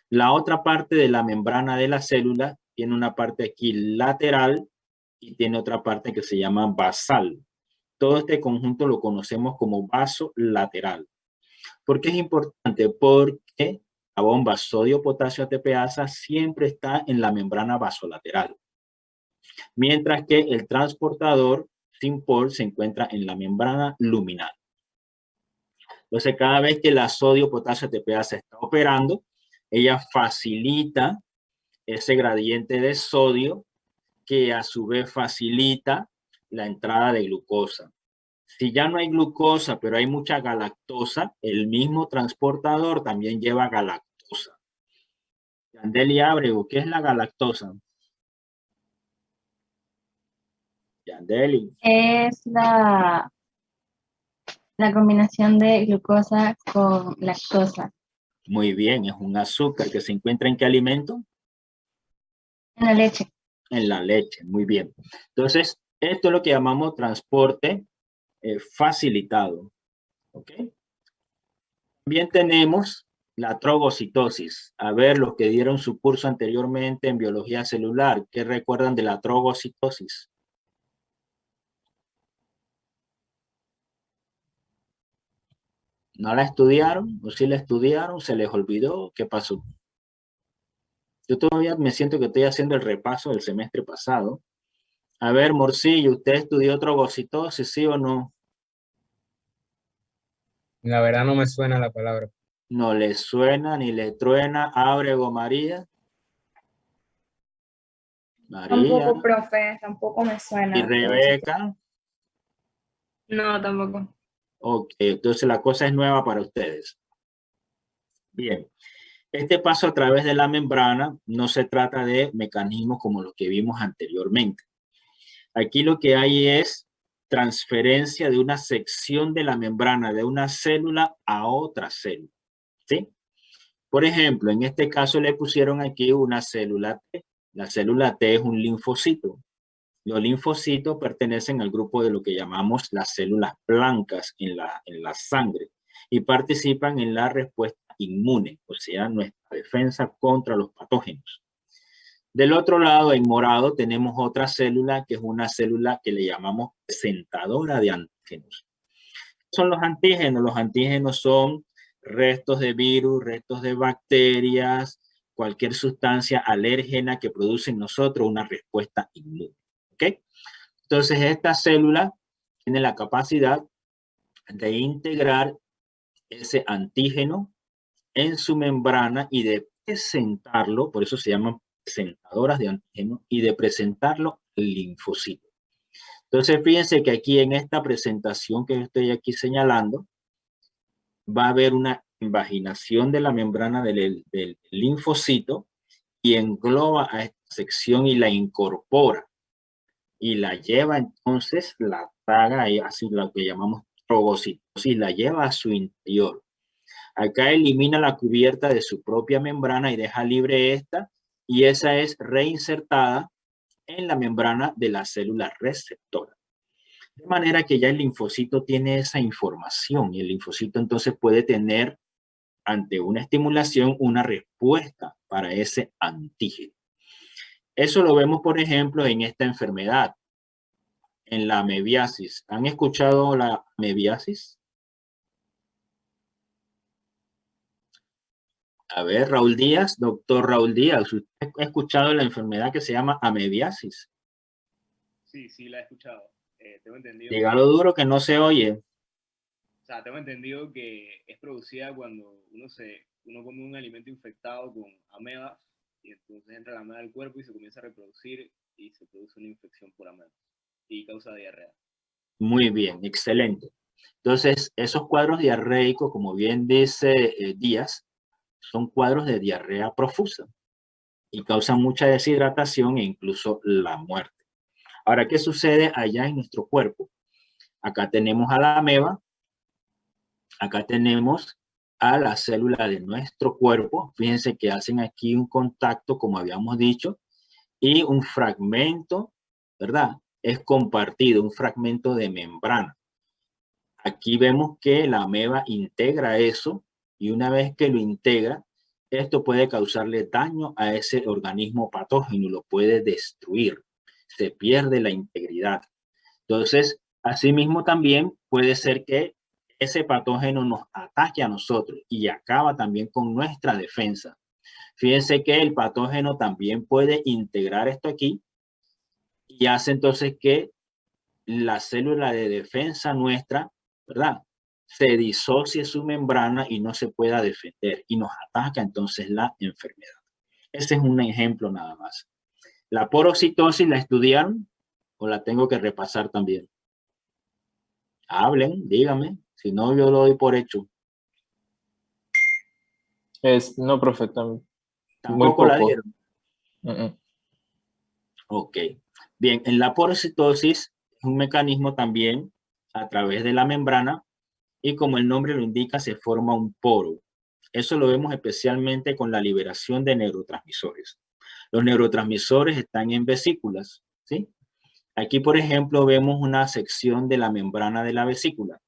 Speaker 1: La otra parte de la membrana de la célula tiene una parte aquí lateral y tiene otra parte que se llama basal. Todo este conjunto lo conocemos como vaso lateral. ¿Por qué es importante? Porque la bomba sodio-potasio ATPasa siempre está en la membrana vasolateral, mientras que el transportador SYMPORT se encuentra en la membrana luminal. Entonces, cada vez que la sodio-potasio ATPasa está operando, ella facilita ese gradiente de sodio que a su vez facilita la entrada de glucosa. Si ya no hay glucosa, pero hay mucha galactosa, el mismo transportador también lleva galactosa. Yandeli Ábrego, ¿qué es la galactosa? Yandeli.
Speaker 11: Es la combinación de glucosa con lactosa.
Speaker 1: Muy bien, es un azúcar que se encuentra ¿en qué alimento?
Speaker 11: En la leche.
Speaker 1: En la leche, muy bien. Entonces, esto es lo que llamamos transporte facilitado. ¿Ok? También tenemos la trogocitosis. A ver, los que dieron su curso anteriormente en biología celular, ¿qué recuerdan de la trogocitosis? ¿No la estudiaron? ¿O sí la estudiaron? ¿Se les olvidó? ¿Qué pasó? Yo todavía me siento que estoy haciendo el repaso del semestre pasado. A ver, Morcillo, ¿usted estudió trogocitosis, sí o no?
Speaker 7: La verdad no me suena la palabra.
Speaker 1: No le suena ni le truena. Ábrego María. María.
Speaker 13: Tampoco, profe, tampoco me
Speaker 1: Y
Speaker 13: suena.
Speaker 1: Rebeca.
Speaker 4: No, tampoco.
Speaker 1: Ok, entonces la cosa es nueva para ustedes. Bien. Este paso a través de la membrana no se trata de mecanismos como los que vimos anteriormente. Aquí lo que hay es transferencia de una sección de la membrana de una célula a otra célula, ¿sí? Por ejemplo, en este caso le pusieron aquí una célula T. La célula T es un linfocito. Los linfocitos pertenecen al grupo de lo que llamamos las células blancas en la sangre y participan en la respuesta inmune, o sea, nuestra defensa contra los patógenos. Del otro lado, en morado, tenemos otra célula que es una célula que le llamamos presentadora de antígenos. ¿Qué son los antígenos? Los antígenos son restos de virus, restos de bacterias, cualquier sustancia alérgena que produce en nosotros una respuesta inmune. ¿Ok? Entonces, esta célula tiene la capacidad de integrar ese antígeno en su membrana y de presentarlo, por eso se llaman presentadoras de antígeno, y de presentarlo al linfocito. Entonces, fíjense que aquí en esta presentación que estoy aquí señalando, va a haber una invaginación de la membrana del linfocito y engloba a esta sección y la incorpora. Y la lleva entonces, la traga, y así lo que llamamos trogocitosis, la lleva a su interior. Acá elimina la cubierta de su propia membrana y deja libre esta, y esa es reinsertada en la membrana de la célula receptora. De manera que ya el linfocito tiene esa información y el linfocito entonces puede tener ante una estimulación una respuesta para ese antígeno. Eso lo vemos, por ejemplo, en esta enfermedad, en la amebiasis. ¿Han escuchado la amebiasis? A ver, Raúl Díaz, doctor Raúl Díaz, ¿usted ha escuchado la enfermedad que se llama amebiasis?
Speaker 15: Sí, sí, la he escuchado. Tengo entendido.
Speaker 1: Dígalo duro que no se oye.
Speaker 15: O sea, tengo entendido que es producida cuando uno come un alimento infectado con amebas y entonces entra la ameba al cuerpo y se comienza a reproducir y se produce una infección por amebas y causa diarrea.
Speaker 1: Muy bien, excelente. Entonces, esos cuadros diarreicos, como bien dice Díaz, son cuadros de diarrea profusa y causan mucha deshidratación e incluso la muerte. Ahora, ¿qué sucede allá en nuestro cuerpo? Acá tenemos a la ameba, acá tenemos a la célula de nuestro cuerpo. Fíjense que hacen aquí un contacto, como habíamos dicho, y un fragmento, ¿verdad? Es compartido, un fragmento de membrana. Aquí vemos que la ameba integra eso y una vez que lo integra, esto puede causarle daño a ese organismo patógeno y lo puede destruir. Se pierde la integridad. Entonces, asimismo también puede ser que ese patógeno nos ataque a nosotros y acaba también con nuestra defensa. Fíjense que el patógeno también puede integrar esto aquí y hace entonces que la célula de defensa nuestra, ¿verdad?, se disocie su membrana y no se pueda defender y nos ataca entonces la enfermedad. Ese es un ejemplo nada más. ¿La porocitosis la estudiaron o la tengo que repasar también? Hablen, díganme, si no yo lo doy por hecho.
Speaker 3: No, profe, muy
Speaker 1: ¿Tampoco
Speaker 3: poco.
Speaker 1: la dieron? Ok. Bien, en la porocitosis es un mecanismo también a través de la membrana y como el nombre lo indica, se forma un poro. Eso lo vemos especialmente con la liberación de neurotransmisores. Los neurotransmisores están en vesículas, ¿sí? Aquí, por ejemplo, vemos una sección de la membrana de la vesícula.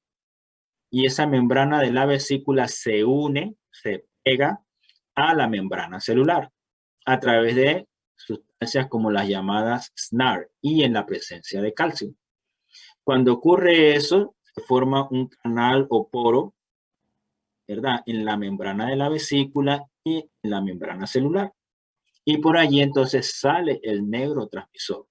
Speaker 1: Y esa membrana de la vesícula se une, se pega a la membrana celular a través de sustancias como las llamadas SNAR y en la presencia de calcio. Cuando ocurre eso, se forma un canal o poro, ¿verdad?, en la membrana de la vesícula y en la membrana celular. y por allí entonces sale el neurotransmisor.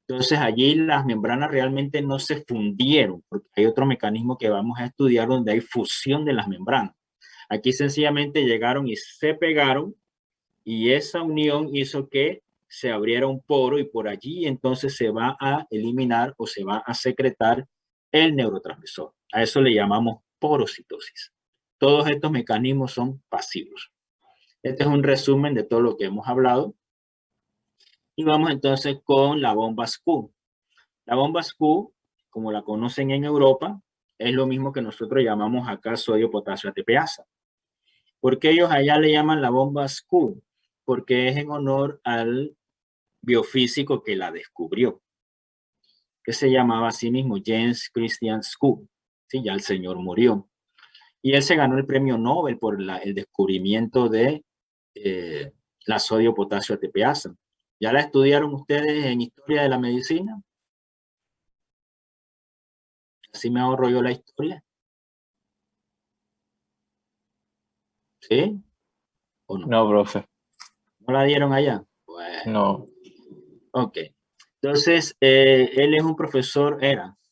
Speaker 1: Entonces allí las membranas realmente no se fundieron, porque hay otro mecanismo que vamos a estudiar donde hay fusión de las membranas. Aquí sencillamente llegaron y se pegaron, y esa unión hizo que se abriera un poro, y por allí entonces se va a eliminar o se va a secretar el neurotransmisor. A eso le llamamos porocitosis. Todos estos mecanismos son pasivos. Este es un resumen de todo lo que hemos hablado. Y vamos entonces con la bomba SCU. La bomba SCU, como la conocen en Europa, es lo mismo que nosotros llamamos acá sodio, potasio, ATPasa. ¿Por qué ellos allá le llaman la bomba SCU? Porque es en honor al biofísico que la descubrió, que se llamaba a sí mismo Jens Christian SCU. Sí, ya el señor murió. Y él se ganó el premio Nobel por el descubrimiento de la sodio, potasio, ATPasa. ¿Ya la estudiaron ustedes en Historia de la Medicina? Así me ahorro yo la historia. ¿Sí? ¿O no?
Speaker 3: No, profe.
Speaker 1: ¿No la dieron allá? Bueno.
Speaker 3: No.
Speaker 1: Ok. Entonces, él es un profesor,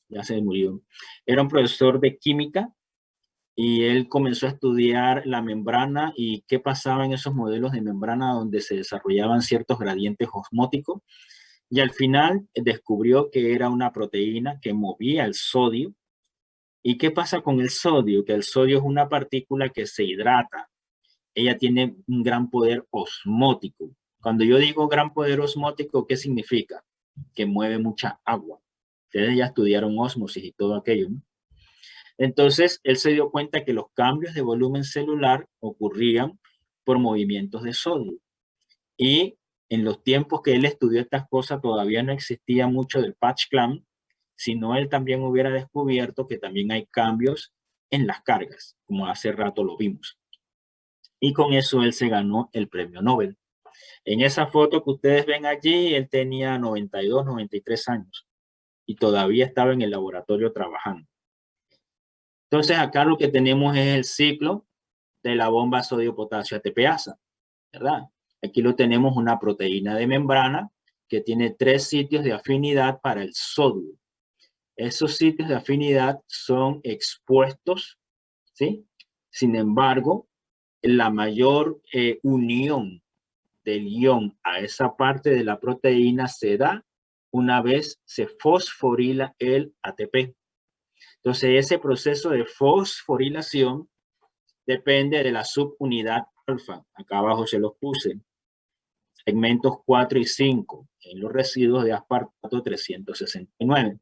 Speaker 1: ya se murió, era un profesor de química, y él comenzó a estudiar la membrana y qué pasaba en esos modelos de membrana donde se desarrollaban ciertos gradientes osmóticos, y al final descubrió que era una proteína que movía el sodio. ¿Y qué pasa con el sodio? Que el sodio es una partícula que se hidrata. Ella tiene un gran poder osmótico. Cuando yo digo gran poder osmótico, ¿qué significa? Que mueve mucha agua. Ustedes ya estudiaron ósmosis y todo aquello, ¿no? Entonces, él se dio cuenta que los cambios de volumen celular ocurrían por movimientos de sodio. Y en los tiempos que él estudió estas cosas, todavía no existía mucho del patch clamp, sino él también hubiera descubierto que también hay cambios en las cargas, como hace rato lo vimos. Y con eso él se ganó el premio Nobel. En esa foto que ustedes ven allí, él tenía 92, 93 años y todavía estaba en el laboratorio trabajando. Entonces acá lo que tenemos es el ciclo de la bomba sodio-potasio ATPasa, ¿verdad? Aquí lo tenemos, una proteína de membrana que tiene 3 sitios de afinidad para el sodio. Esos sitios de afinidad son expuestos, ¿sí? Sin embargo, la mayor unión del ion a esa parte de la proteína se da una vez se fosforila el ATP. Entonces, ese proceso de fosforilación depende de la subunidad alfa. Acá abajo se los puse. Segmentos 4 y 5 en los residuos de aspartato 369.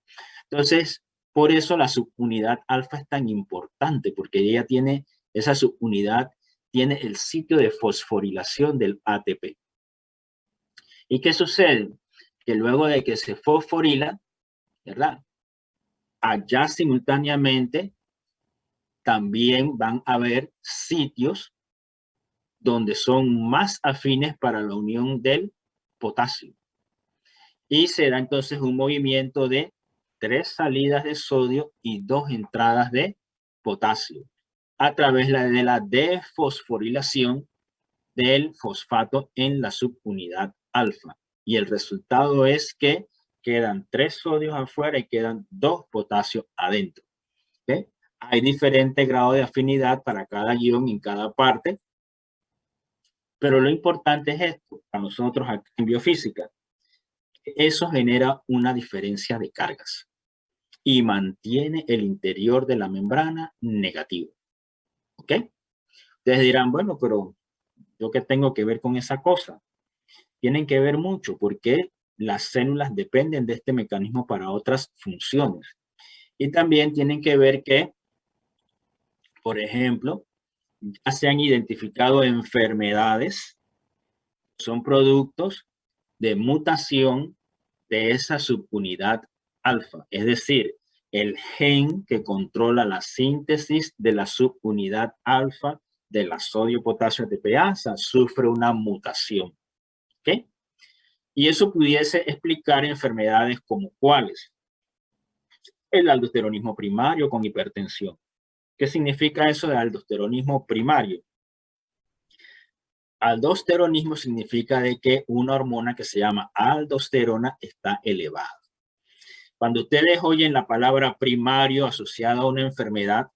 Speaker 1: Entonces, por eso la subunidad alfa es tan importante, porque ella tiene, esa subunidad tiene el sitio de fosforilación del ATP. ¿Y qué sucede? Que luego de que se fosforila, ¿verdad? Allá simultáneamente también van a haber sitios donde son más afines para la unión del potasio. Y se da entonces un movimiento de 3 salidas de sodio y 2 entradas de potasio a través de la defosforilación del fosfato en la subunidad alfa. Y el resultado es que quedan 3 sodios afuera y quedan 2 potasios adentro. ¿Okay? Hay diferentes grados de afinidad para cada ion en cada parte, pero lo importante es esto, para nosotros acá en biofísica. Eso genera una diferencia de cargas y mantiene el interior de la membrana negativo. ¿Ok? Ustedes dirán, bueno, pero ¿yo qué tengo que ver con esa cosa? Tienen que ver mucho porque las células dependen de este mecanismo para otras funciones. Y también tienen que ver que, por ejemplo, ya se han identificado enfermedades, son productos de mutación de esa subunidad alfa, es decir, el gen que controla la síntesis de la subunidad alfa de la sodio-potasio ATPasa sufre una mutación. ¿Ok? Y eso pudiese explicar enfermedades como cuáles. El aldosteronismo primario con hipertensión. ¿Qué significa eso de aldosteronismo primario? Aldosteronismo significa de que una hormona que se llama aldosterona está elevada. Cuando ustedes oyen la palabra primario asociada a una enfermedad,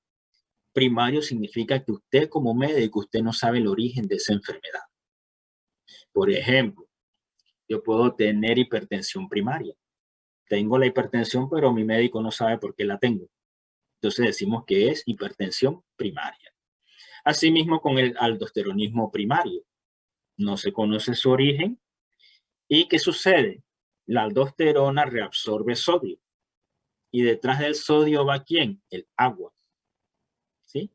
Speaker 1: primario significa que usted como médico, usted no sabe el origen de esa enfermedad. Por ejemplo, yo puedo tener hipertensión primaria. Tengo la hipertensión, pero mi médico no sabe por qué la tengo. Entonces decimos que es hipertensión primaria. Asimismo con el aldosteronismo primario. No se conoce su origen. ¿Y qué sucede? La aldosterona reabsorbe sodio. Y detrás del sodio va ¿quién? El agua. ¿Sí?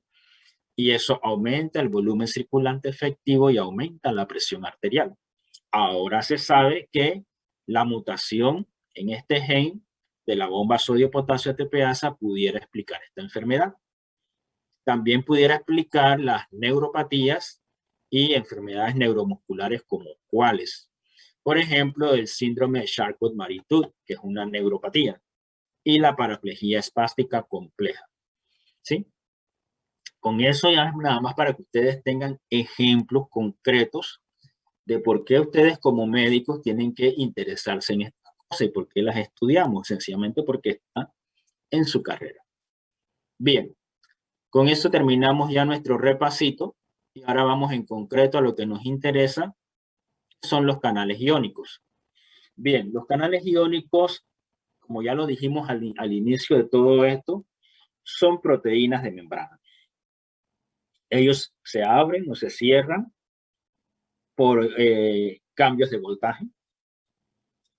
Speaker 1: Y eso aumenta el volumen circulante efectivo y aumenta la presión arterial. Ahora se sabe que la mutación en este gen de la bomba sodio-potasio ATPasa pudiera explicar esta enfermedad. También pudiera explicar las neuropatías y enfermedades neuromusculares como cuáles. Por ejemplo, el síndrome de Charcot-Marie-Tooth, que es una neuropatía, y la paraplegia espástica compleja. ¿Sí? Con eso ya es nada más para que ustedes tengan ejemplos concretos de por qué ustedes como médicos tienen que interesarse en estas cosas y por qué las estudiamos, sencillamente porque está en su carrera. Bien, con eso terminamos ya nuestro repasito y ahora vamos en concreto a lo que nos interesa, son los canales iónicos. Bien, los canales iónicos, como ya lo dijimos al inicio de todo esto, son proteínas de membrana. Ellos se abren o se cierran por cambios de voltaje,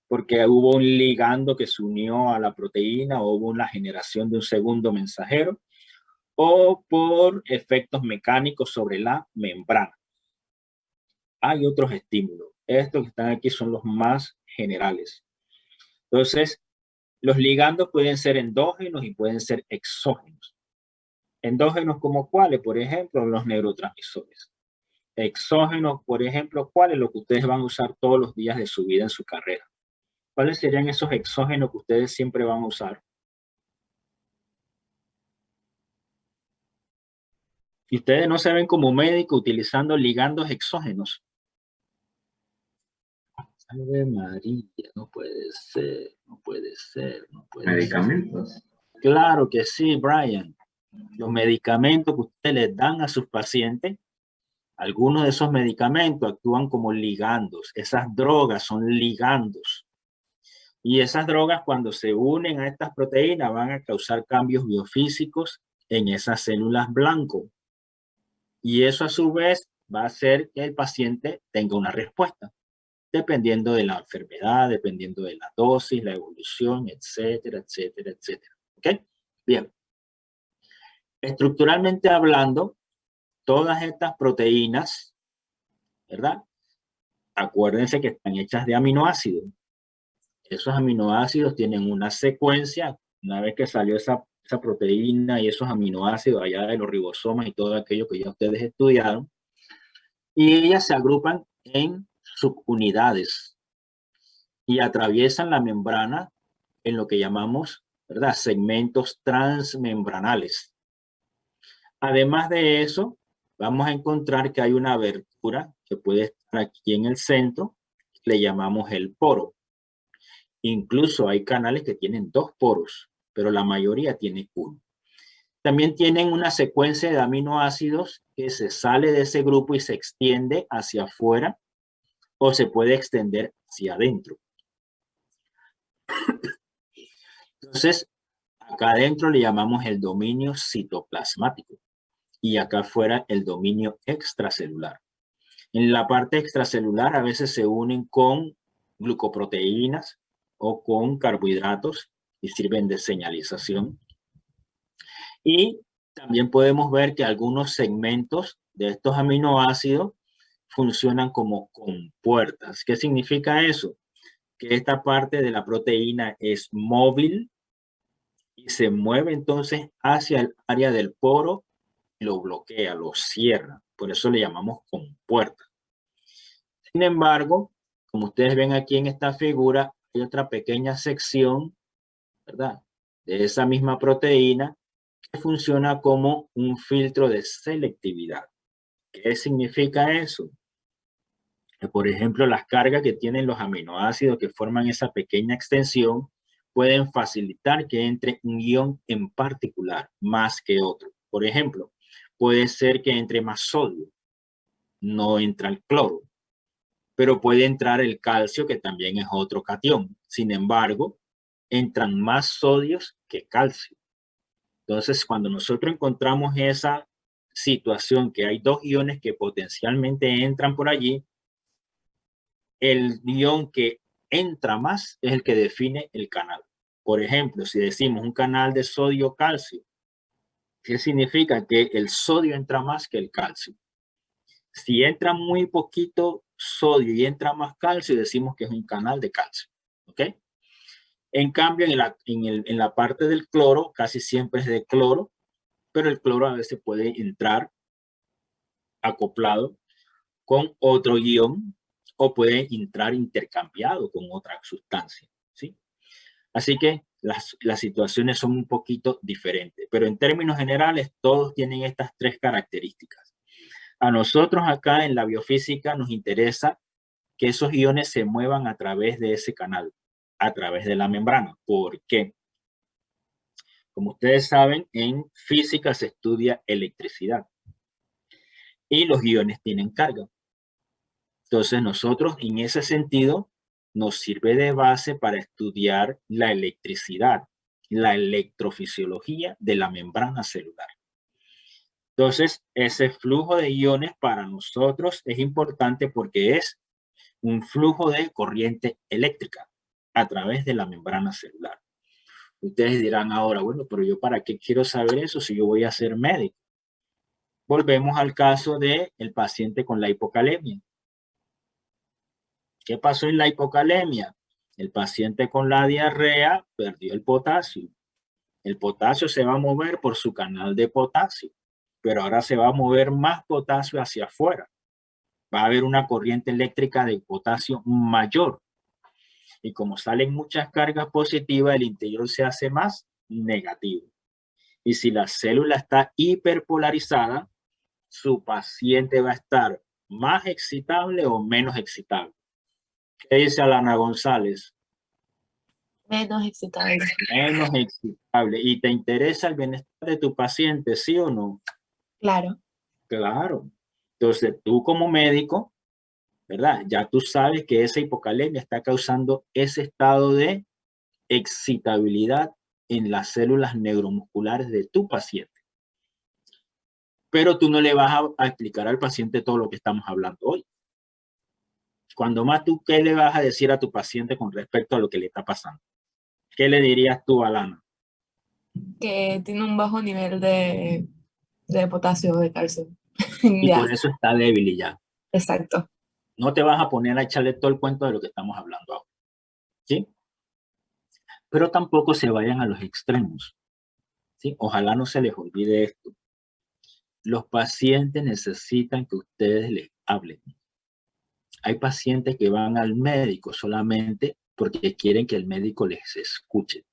Speaker 1: porque hubo un ligando que se unió a la proteína o hubo una generación de un segundo mensajero, o por efectos mecánicos sobre la membrana. Hay otros estímulos. Estos que están aquí son los más generales. Entonces, los ligandos pueden ser endógenos y pueden ser exógenos. Endógenos como cuáles, por ejemplo, los neurotransmisores. Exógenos, por ejemplo, ¿cuáles? Lo que ustedes van a usar todos los días de su vida en su carrera. ¿Cuáles serían esos exógenos que ustedes siempre van a usar? Y ustedes no se ven como médico utilizando ligandos exógenos. Ave María, no puede ser, no puede ser, no puede
Speaker 16: ¿Medicamentos?
Speaker 1: ser. Claro que sí, Brian. Los medicamentos que ustedes les dan a sus pacientes, algunos de esos medicamentos actúan como ligandos. Esas drogas son ligandos. Y esas drogas, cuando se unen a estas proteínas, van a causar cambios biofísicos en esas células blanco. Y eso a su vez va a hacer que el paciente tenga una respuesta, dependiendo de la enfermedad, dependiendo de la dosis, la evolución, etcétera, etcétera, etcétera. ¿Ok? Bien. Estructuralmente hablando, todas estas proteínas, ¿verdad? Acuérdense que están hechas de aminoácidos. Esos aminoácidos tienen una secuencia. Una vez que salió esa proteína y esos aminoácidos allá de los ribosomas y todo aquello que ya ustedes estudiaron, y ellas se agrupan en subunidades y atraviesan la membrana en lo que llamamos, ¿verdad?, segmentos transmembranales. Además de eso, vamos a encontrar que hay una abertura que puede estar aquí en el centro, le llamamos el poro. Incluso hay canales que tienen 2 poros, pero la mayoría tiene 1. También tienen una secuencia de aminoácidos que se sale de ese grupo y se extiende hacia afuera o se puede extender hacia adentro. Entonces, acá adentro le llamamos el dominio citoplasmático y acá afuera el dominio extracelular. En la parte extracelular a veces se unen con glucoproteínas o con carbohidratos y sirven de señalización. Y también podemos ver que algunos segmentos de estos aminoácidos funcionan como compuertas. ¿Qué significa eso? Que esta parte de la proteína es móvil y se mueve entonces hacia el área del poro, lo bloquea, lo cierra. Por eso le llamamos compuerta. Sin embargo, como ustedes ven aquí en esta figura, hay otra pequeña sección, ¿verdad?, de esa misma proteína que funciona como un filtro de selectividad. ¿Qué significa eso? Por ejemplo, las cargas que tienen los aminoácidos que forman esa pequeña extensión pueden facilitar que entre un ion en particular más que otro. Por ejemplo, puede ser que entre más sodio, no entra el cloro, pero puede entrar el calcio, que también es otro catión. Sin embargo, entran más sodios que calcio. Entonces, cuando nosotros encontramos esa situación que hay dos iones que potencialmente entran por allí, el ion que entra más es el que define el canal. Por ejemplo, si decimos un canal de sodio-calcio, ¿qué significa? Que el sodio entra más que el calcio. Si entra muy poquito sodio y entra más calcio, decimos que es un canal de calcio. ¿Ok? En cambio, en la parte del cloro, casi siempre es de cloro, pero el cloro a veces puede entrar acoplado con otro ion o puede entrar intercambiado con otra sustancia, ¿sí? Así que las situaciones son un poquito diferentes, pero en términos generales todos tienen estas tres características. A nosotros acá en la biofísica nos interesa que esos iones se muevan a través de ese canal, a través de la membrana. ¿Por qué? Como ustedes saben, en física se estudia electricidad y los iones tienen carga. Entonces nosotros en ese sentido nos sirve de base para estudiar la electricidad, la electrofisiología de la membrana celular. Entonces ese flujo de iones para nosotros es importante porque es un flujo de corriente eléctrica a través de la membrana celular. Ustedes dirán ahora, bueno, pero yo para qué quiero saber eso si yo voy a ser médico. Volvemos al caso del paciente con la hipocalemia. ¿Qué pasó en la hipocalemia? El paciente con la diarrea perdió el potasio. El potasio se va a mover por su canal de potasio, pero ahora se va a mover más potasio hacia afuera. Va a haber una corriente eléctrica de potasio mayor. Y como salen muchas cargas positivas, el interior se hace más negativo. Y si la célula está hiperpolarizada, su paciente va a estar más excitable o menos excitable. ¿Qué dice Alana González?
Speaker 9: Menos excitable.
Speaker 1: Menos excitable. ¿Y te interesa el bienestar de tu paciente, sí o no?
Speaker 9: Claro.
Speaker 1: Claro. Entonces, tú como médico, ¿verdad? Ya tú sabes que esa hipocalemia está causando ese estado de excitabilidad en las células neuromusculares de tu paciente. Pero tú no le vas a explicar al paciente todo lo que estamos hablando hoy. Cuando más tú, ¿qué le vas a decir a tu paciente con respecto a lo que le está pasando? ¿Qué le dirías tú, Alana?
Speaker 9: Que tiene un bajo nivel de potasio o de calcio.
Speaker 1: Y
Speaker 9: Ya.
Speaker 1: por eso está débil y ya.
Speaker 9: Exacto.
Speaker 1: No te vas a poner a echarle todo el cuento de lo que estamos hablando ahora. ¿Sí? Pero tampoco se vayan a los extremos. ¿Sí? Ojalá no se les olvide esto. Los pacientes necesitan que ustedes les hablen. Hay pacientes que van al médico solamente porque quieren que el médico les escuche.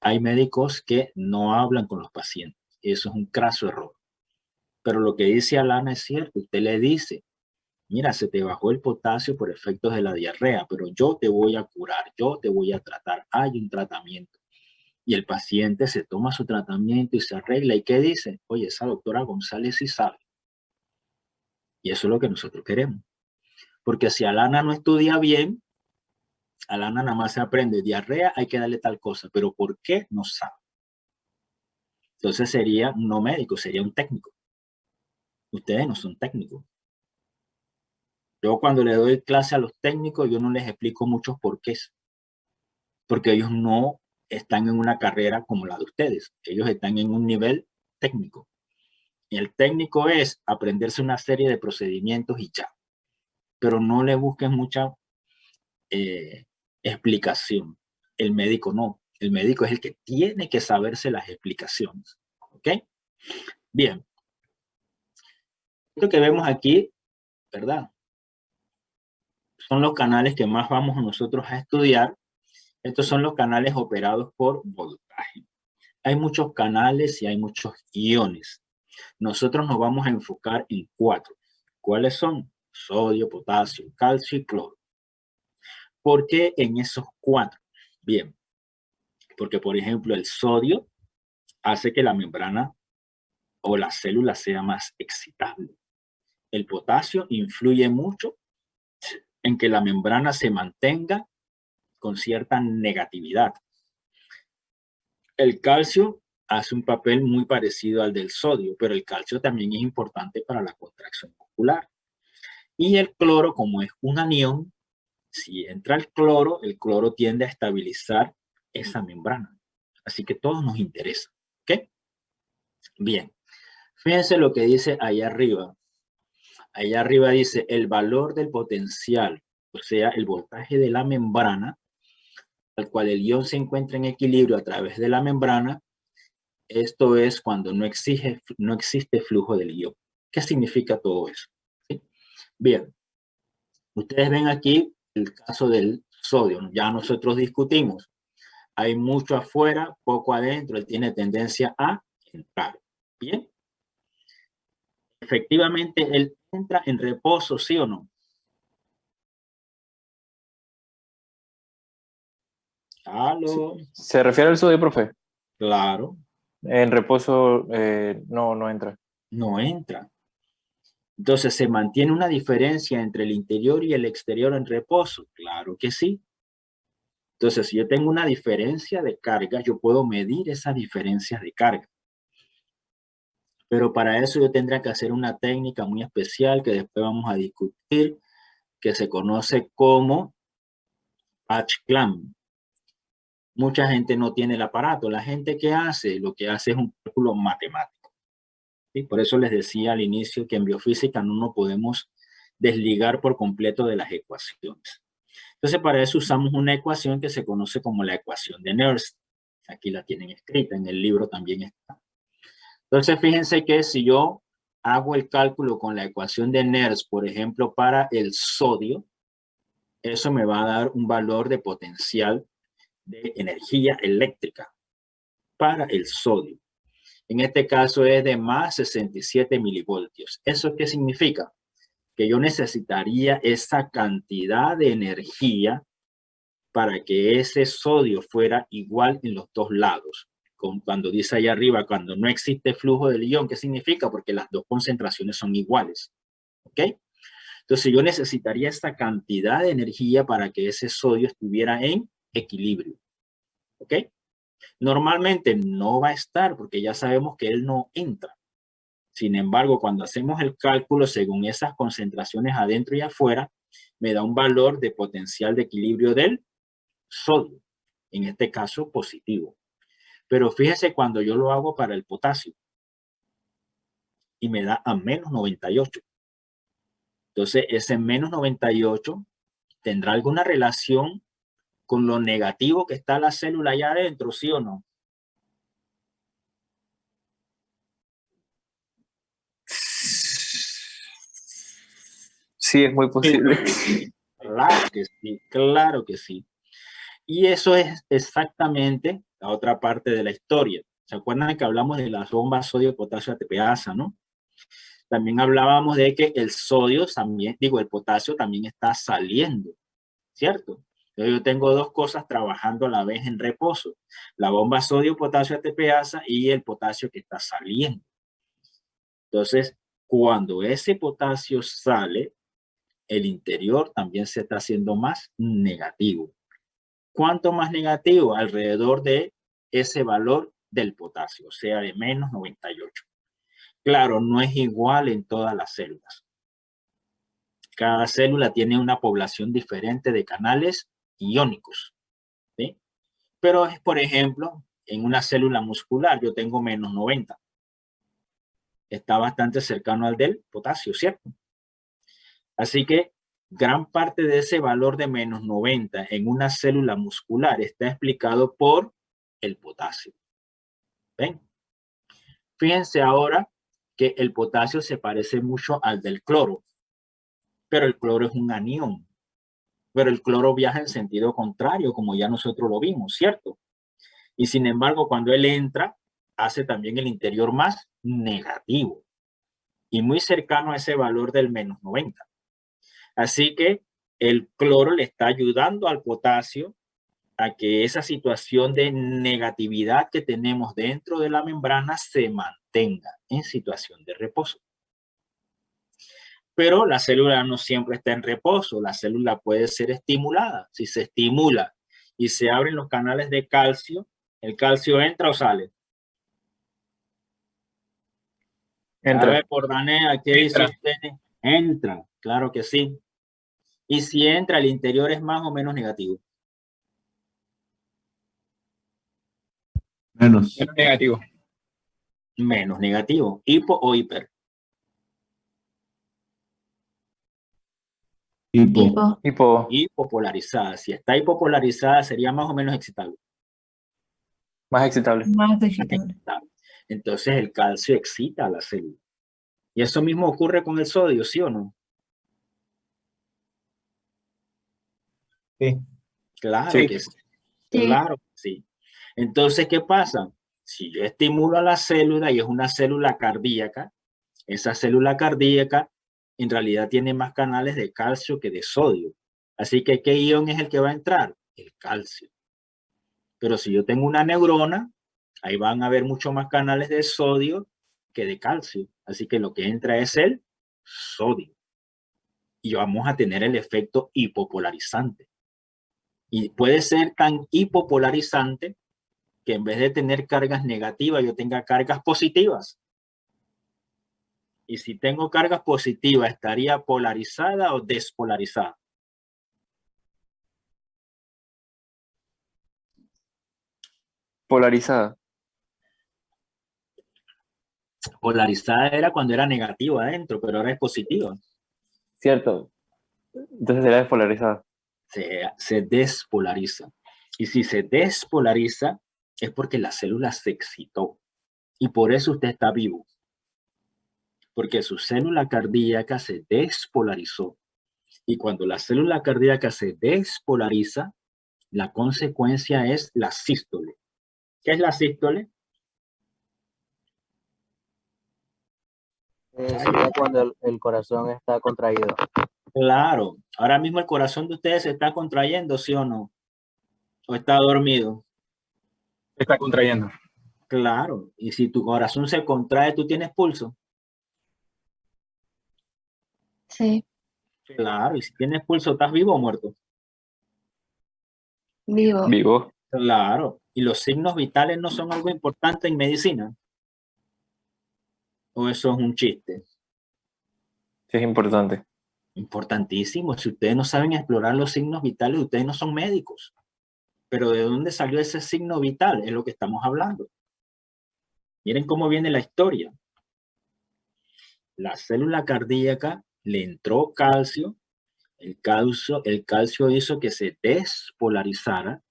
Speaker 1: Hay médicos que no hablan con los pacientes. Eso es un craso error. Pero lo que dice Alana es cierto. Usted le dice, mira, se te bajó el potasio por efectos de la diarrea, pero yo te voy a curar, yo te voy a tratar. Hay un tratamiento. Y el paciente se toma su tratamiento y se arregla. ¿Y qué dice? Oye, esa doctora González sí sabe. Y eso es lo que nosotros queremos. Porque si Alana no estudia bien, Alana nada más se aprende diarrea, hay que darle tal cosa. Pero ¿por qué? No sabe. Entonces sería no médico, sería un técnico. Ustedes no son técnicos. Yo cuando le doy clase a los técnicos, yo no les explico muchos porqués. Porque ellos no están en una carrera como la de ustedes. Ellos están en un nivel técnico. Y el técnico es aprenderse una serie de procedimientos y ya. Pero no le busquen mucha explicación. El médico no. El médico es el que tiene que saberse las explicaciones. ¿Ok? Bien. Esto que vemos aquí, ¿verdad? Son los canales que más vamos nosotros a estudiar. Estos son los canales operados por voltaje. Hay muchos canales y hay muchos iones. Nosotros nos vamos a enfocar en 4. ¿Cuáles son? sodio, potasio, calcio y cloro. ¿Por qué en esos 4? Bien, porque por ejemplo el sodio hace que la membrana o la célula sea más excitable. El potasio influye mucho en que la membrana se mantenga con cierta negatividad. El calcio hace un papel muy parecido al del sodio, pero el calcio también es importante para la contracción muscular. Y el cloro, como es un anión, si entra el cloro tiende a estabilizar esa membrana. Así que todo nos interesa. ¿Ok? Bien. Fíjense lo que dice ahí arriba. Allá arriba dice el valor del potencial, o sea, el voltaje de la membrana, al cual el ion se encuentra en equilibrio a través de la membrana. Esto es cuando no existe flujo del ion. ¿Qué significa todo eso? ¿Sí? Bien, ustedes ven aquí el caso del sodio. Ya nosotros discutimos. Hay mucho afuera, poco adentro. Él tiene tendencia a entrar. Bien. Efectivamente, él entra en reposo, ¿sí o no? ¿Aló?
Speaker 3: ¿Se refiere al sodio, profe?
Speaker 1: Claro.
Speaker 3: En reposo no entra.
Speaker 1: No entra. Entonces, ¿se mantiene una diferencia entre el interior y el exterior en reposo? Claro que sí. Entonces, si yo tengo una diferencia de carga, yo puedo medir esas diferencias de carga. Pero para eso yo tendría que hacer una técnica muy especial que después vamos a discutir, que se conoce como patch clamp. Mucha gente no tiene el aparato. La gente que hace, lo que hace es un cálculo matemático. ¿Sí? Por eso les decía al inicio que en biofísica no nos podemos desligar por completo de las ecuaciones. Entonces, para eso usamos una ecuación que se conoce como la ecuación de Nernst. Aquí la tienen escrita, en el libro también está. Entonces, fíjense que si yo hago el cálculo con la ecuación de Nernst, por ejemplo, para el sodio, eso me va a dar un valor de potencial de energía eléctrica para el sodio. En este caso es de más 67 milivoltios. ¿Eso qué significa? Que yo necesitaría esa cantidad de energía para que ese sodio fuera igual en los dos lados. Cuando dice allá arriba, cuando no existe flujo del ion, ¿qué significa? Porque las dos concentraciones son iguales. ¿Ok? Entonces yo necesitaría esta cantidad de energía para que ese sodio estuviera en equilibrio. ¿Ok? Normalmente no va a estar porque ya sabemos que él no entra. Sin embargo, cuando hacemos el cálculo según esas concentraciones adentro y afuera, me da un valor de potencial de equilibrio del sodio, en este caso positivo. Pero fíjese cuando yo lo hago para el potasio y me da a menos 98. Entonces, ese menos 98 tendrá alguna relación con lo negativo que está la célula allá adentro, ¿sí o no?
Speaker 3: Sí, es muy posible.
Speaker 1: Claro que sí, claro que sí. Y eso es exactamente la otra parte de la historia. ¿Se acuerdan que hablamos de las bombas sodio-potasio ATPasa, no? También hablábamos de que el sodio también, el potasio también está saliendo, ¿cierto? Entonces yo tengo dos cosas trabajando a la vez en reposo. La bomba sodio-potasio ATPasa y el potasio que está saliendo. Entonces, cuando ese potasio sale, el interior también se está haciendo más negativo. ¿Cuánto más negativo? Alrededor de ese valor del potasio, o sea, de menos 98. Claro, no es igual en todas las células. Cada célula tiene una población diferente de canales iónicos, ¿sí? Pero es, por ejemplo, en una célula muscular yo tengo menos 90. Está bastante cercano al del potasio, ¿cierto? Así que gran parte de ese valor de menos 90 en una célula muscular está explicado por el potasio. ¿Ven? Fíjense ahora que el potasio se parece mucho al del cloro, pero el cloro es un anión. Pero el cloro viaja en sentido contrario, como ya nosotros lo vimos, ¿cierto? Y sin embargo, cuando él entra, hace también el interior más negativo y muy cercano a ese valor del menos 90. Así que el cloro le está ayudando al potasio a que esa situación de negatividad que tenemos dentro de la membrana se mantenga en situación de reposo. Pero la célula no siempre está en reposo, la célula puede ser estimulada. Si se estimula y se abren los canales de calcio, ¿el calcio entra o sale?
Speaker 3: Entra.
Speaker 1: A ver, por Danea, ¿qué dice usted? Entra, claro que sí. Y si entra, el interior es más o menos negativo.
Speaker 16: Menos.
Speaker 17: Menos negativo.
Speaker 1: Menos negativo. ¿Hipo o hiper?
Speaker 3: Hipo.
Speaker 1: Hipopolarizada. Si está hipopolarizada, sería más o menos excitable.
Speaker 3: Más excitable.
Speaker 9: Más excitable.
Speaker 1: Entonces el calcio excita a la célula. Y eso mismo ocurre con el sodio, ¿sí o no?
Speaker 7: Sí.
Speaker 1: Claro
Speaker 17: Sí.
Speaker 1: que sí. Claro que sí. Entonces, ¿qué pasa? Si yo estimulo a la célula y es una célula cardíaca, esa célula cardíaca en realidad tiene más canales de calcio que de sodio. Así que, ¿qué ion es el que va a entrar? El calcio. Pero si yo tengo una neurona, ahí van a haber mucho más canales de sodio que de calcio. Así que lo que entra es el sodio. Y vamos a tener el efecto hipopolarizante. Y puede ser tan hipopolarizante que en vez de tener cargas negativas, yo tenga cargas positivas. Y si tengo cargas positivas, ¿estaría polarizada o despolarizada?
Speaker 3: Polarizada.
Speaker 1: Polarizada era cuando era negativo adentro, pero ahora es positiva.
Speaker 3: Cierto. Entonces será despolarizada.
Speaker 1: Se despolariza. Y si se despolariza, es porque la célula se excitó. Y por eso usted está vivo. Porque su célula cardíaca se despolarizó. Y cuando la célula cardíaca se despolariza, la consecuencia es la sístole. ¿Qué es la sístole?
Speaker 5: Sería cuando el corazón está contraído.
Speaker 1: Claro. Ahora mismo el corazón de ustedes se está contrayendo, ¿sí o no? ¿O está dormido?
Speaker 17: Se está contrayendo.
Speaker 1: Claro. Y si tu corazón se contrae, ¿tú tienes pulso?
Speaker 11: Sí,
Speaker 1: Claro. Y si tienes pulso, ¿estás vivo o muerto?
Speaker 11: vivo.
Speaker 3: Vivo.
Speaker 1: Claro. ¿Y los signos vitales no son algo importante en medicina? ¿O eso es un chiste?
Speaker 3: Sí, es importante.
Speaker 1: Importantísimo. Si ustedes no saben explorar los signos vitales, ustedes no son médicos. Pero ¿de dónde salió ese signo vital? Es lo que estamos hablando. Miren cómo viene la historia. La célula cardíaca le entró calcio. El calcio hizo que se despolarizara.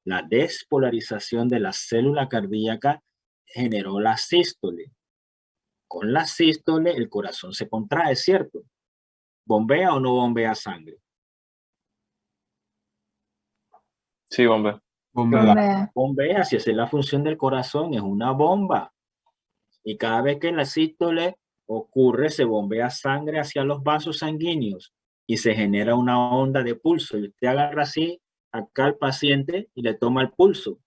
Speaker 1: La despolarización de la célula cardíaca generó la sístole. Con la sístole el corazón se contrae, ¿cierto? ¿Bombea o no bombea sangre?
Speaker 3: Sí, bombea.
Speaker 11: Bombea.
Speaker 1: Bombea, si esa es la función del corazón, es una bomba. Y cada vez que la sístole ocurre, se bombea sangre hacia los vasos sanguíneos y se genera una onda de pulso. Y usted agarra así acá al paciente y le toma el pulso.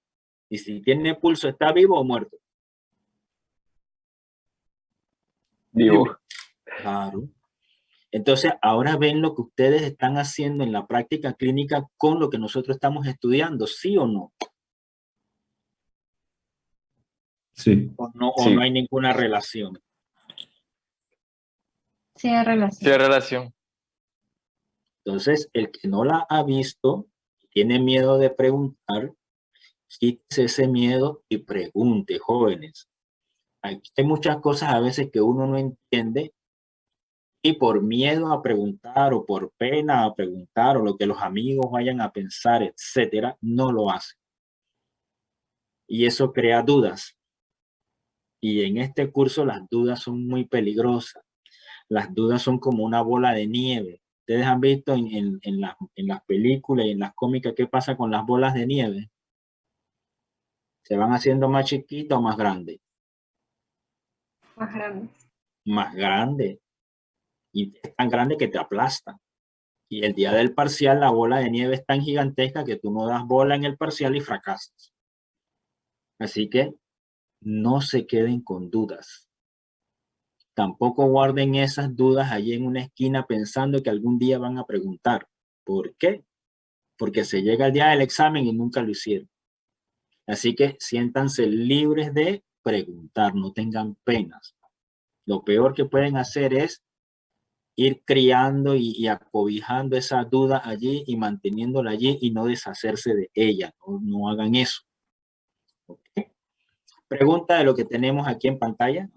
Speaker 1: Y si tiene pulso, ¿está vivo o muerto?
Speaker 3: Vivo.
Speaker 1: Claro. Entonces, ahora ven lo que ustedes están haciendo en la práctica clínica con lo que nosotros estamos estudiando, ¿sí o no?
Speaker 16: Sí.
Speaker 1: ¿O no,
Speaker 3: Sí.
Speaker 1: o no hay ninguna relación?
Speaker 11: Sí, hay relación.
Speaker 3: Sí, hay relación.
Speaker 1: Entonces, el que no la ha visto, tiene miedo de preguntar, quítese ese miedo y pregunte, jóvenes. Hay muchas cosas a veces que uno no entiende y por miedo a preguntar o por pena a preguntar o lo que los amigos vayan a pensar, etcétera, no lo hace. Y eso crea dudas. Y en este curso las dudas son muy peligrosas. Las dudas son como una bola de nieve. Ustedes han visto en las películas y en las cómicas qué pasa con las bolas de nieve. Se van haciendo más chiquitas o más grandes.
Speaker 4: Más grandes.
Speaker 1: Más grandes. Y es tan grande que te aplastan. Y el día del parcial, la bola de nieve es tan gigantesca que tú no das bola en el parcial y fracasas. Así que no se queden con dudas. Tampoco guarden esas dudas allí en una esquina pensando que algún día van a preguntar. ¿Por qué? Porque se llega el día del examen y nunca lo hicieron. Así que siéntanse libres de preguntar, no tengan penas. Lo peor que pueden hacer es ir criando y acobijando esa duda allí y manteniéndola allí y no deshacerse de ella. No hagan eso. ¿Okay? Pregunta de lo que tenemos aquí en pantalla.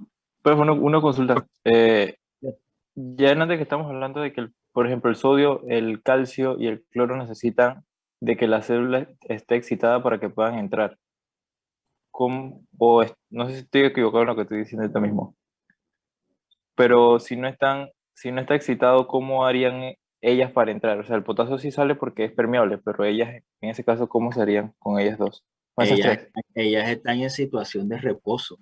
Speaker 3: Pues una consulta. Ya antes que estamos hablando de que, por ejemplo, el sodio, el calcio y el cloro necesitan de que la célula esté excitada para que puedan entrar. No sé si estoy equivocado en lo que estoy diciendo ahorita mismo. Pero si no está excitado, ¿cómo harían ellas para entrar? O sea, el potasio sí sale porque es permeable, pero ellas, en ese caso, ¿cómo se harían con ellas dos? Con esas tres.
Speaker 1: Ellas están en situación de reposo.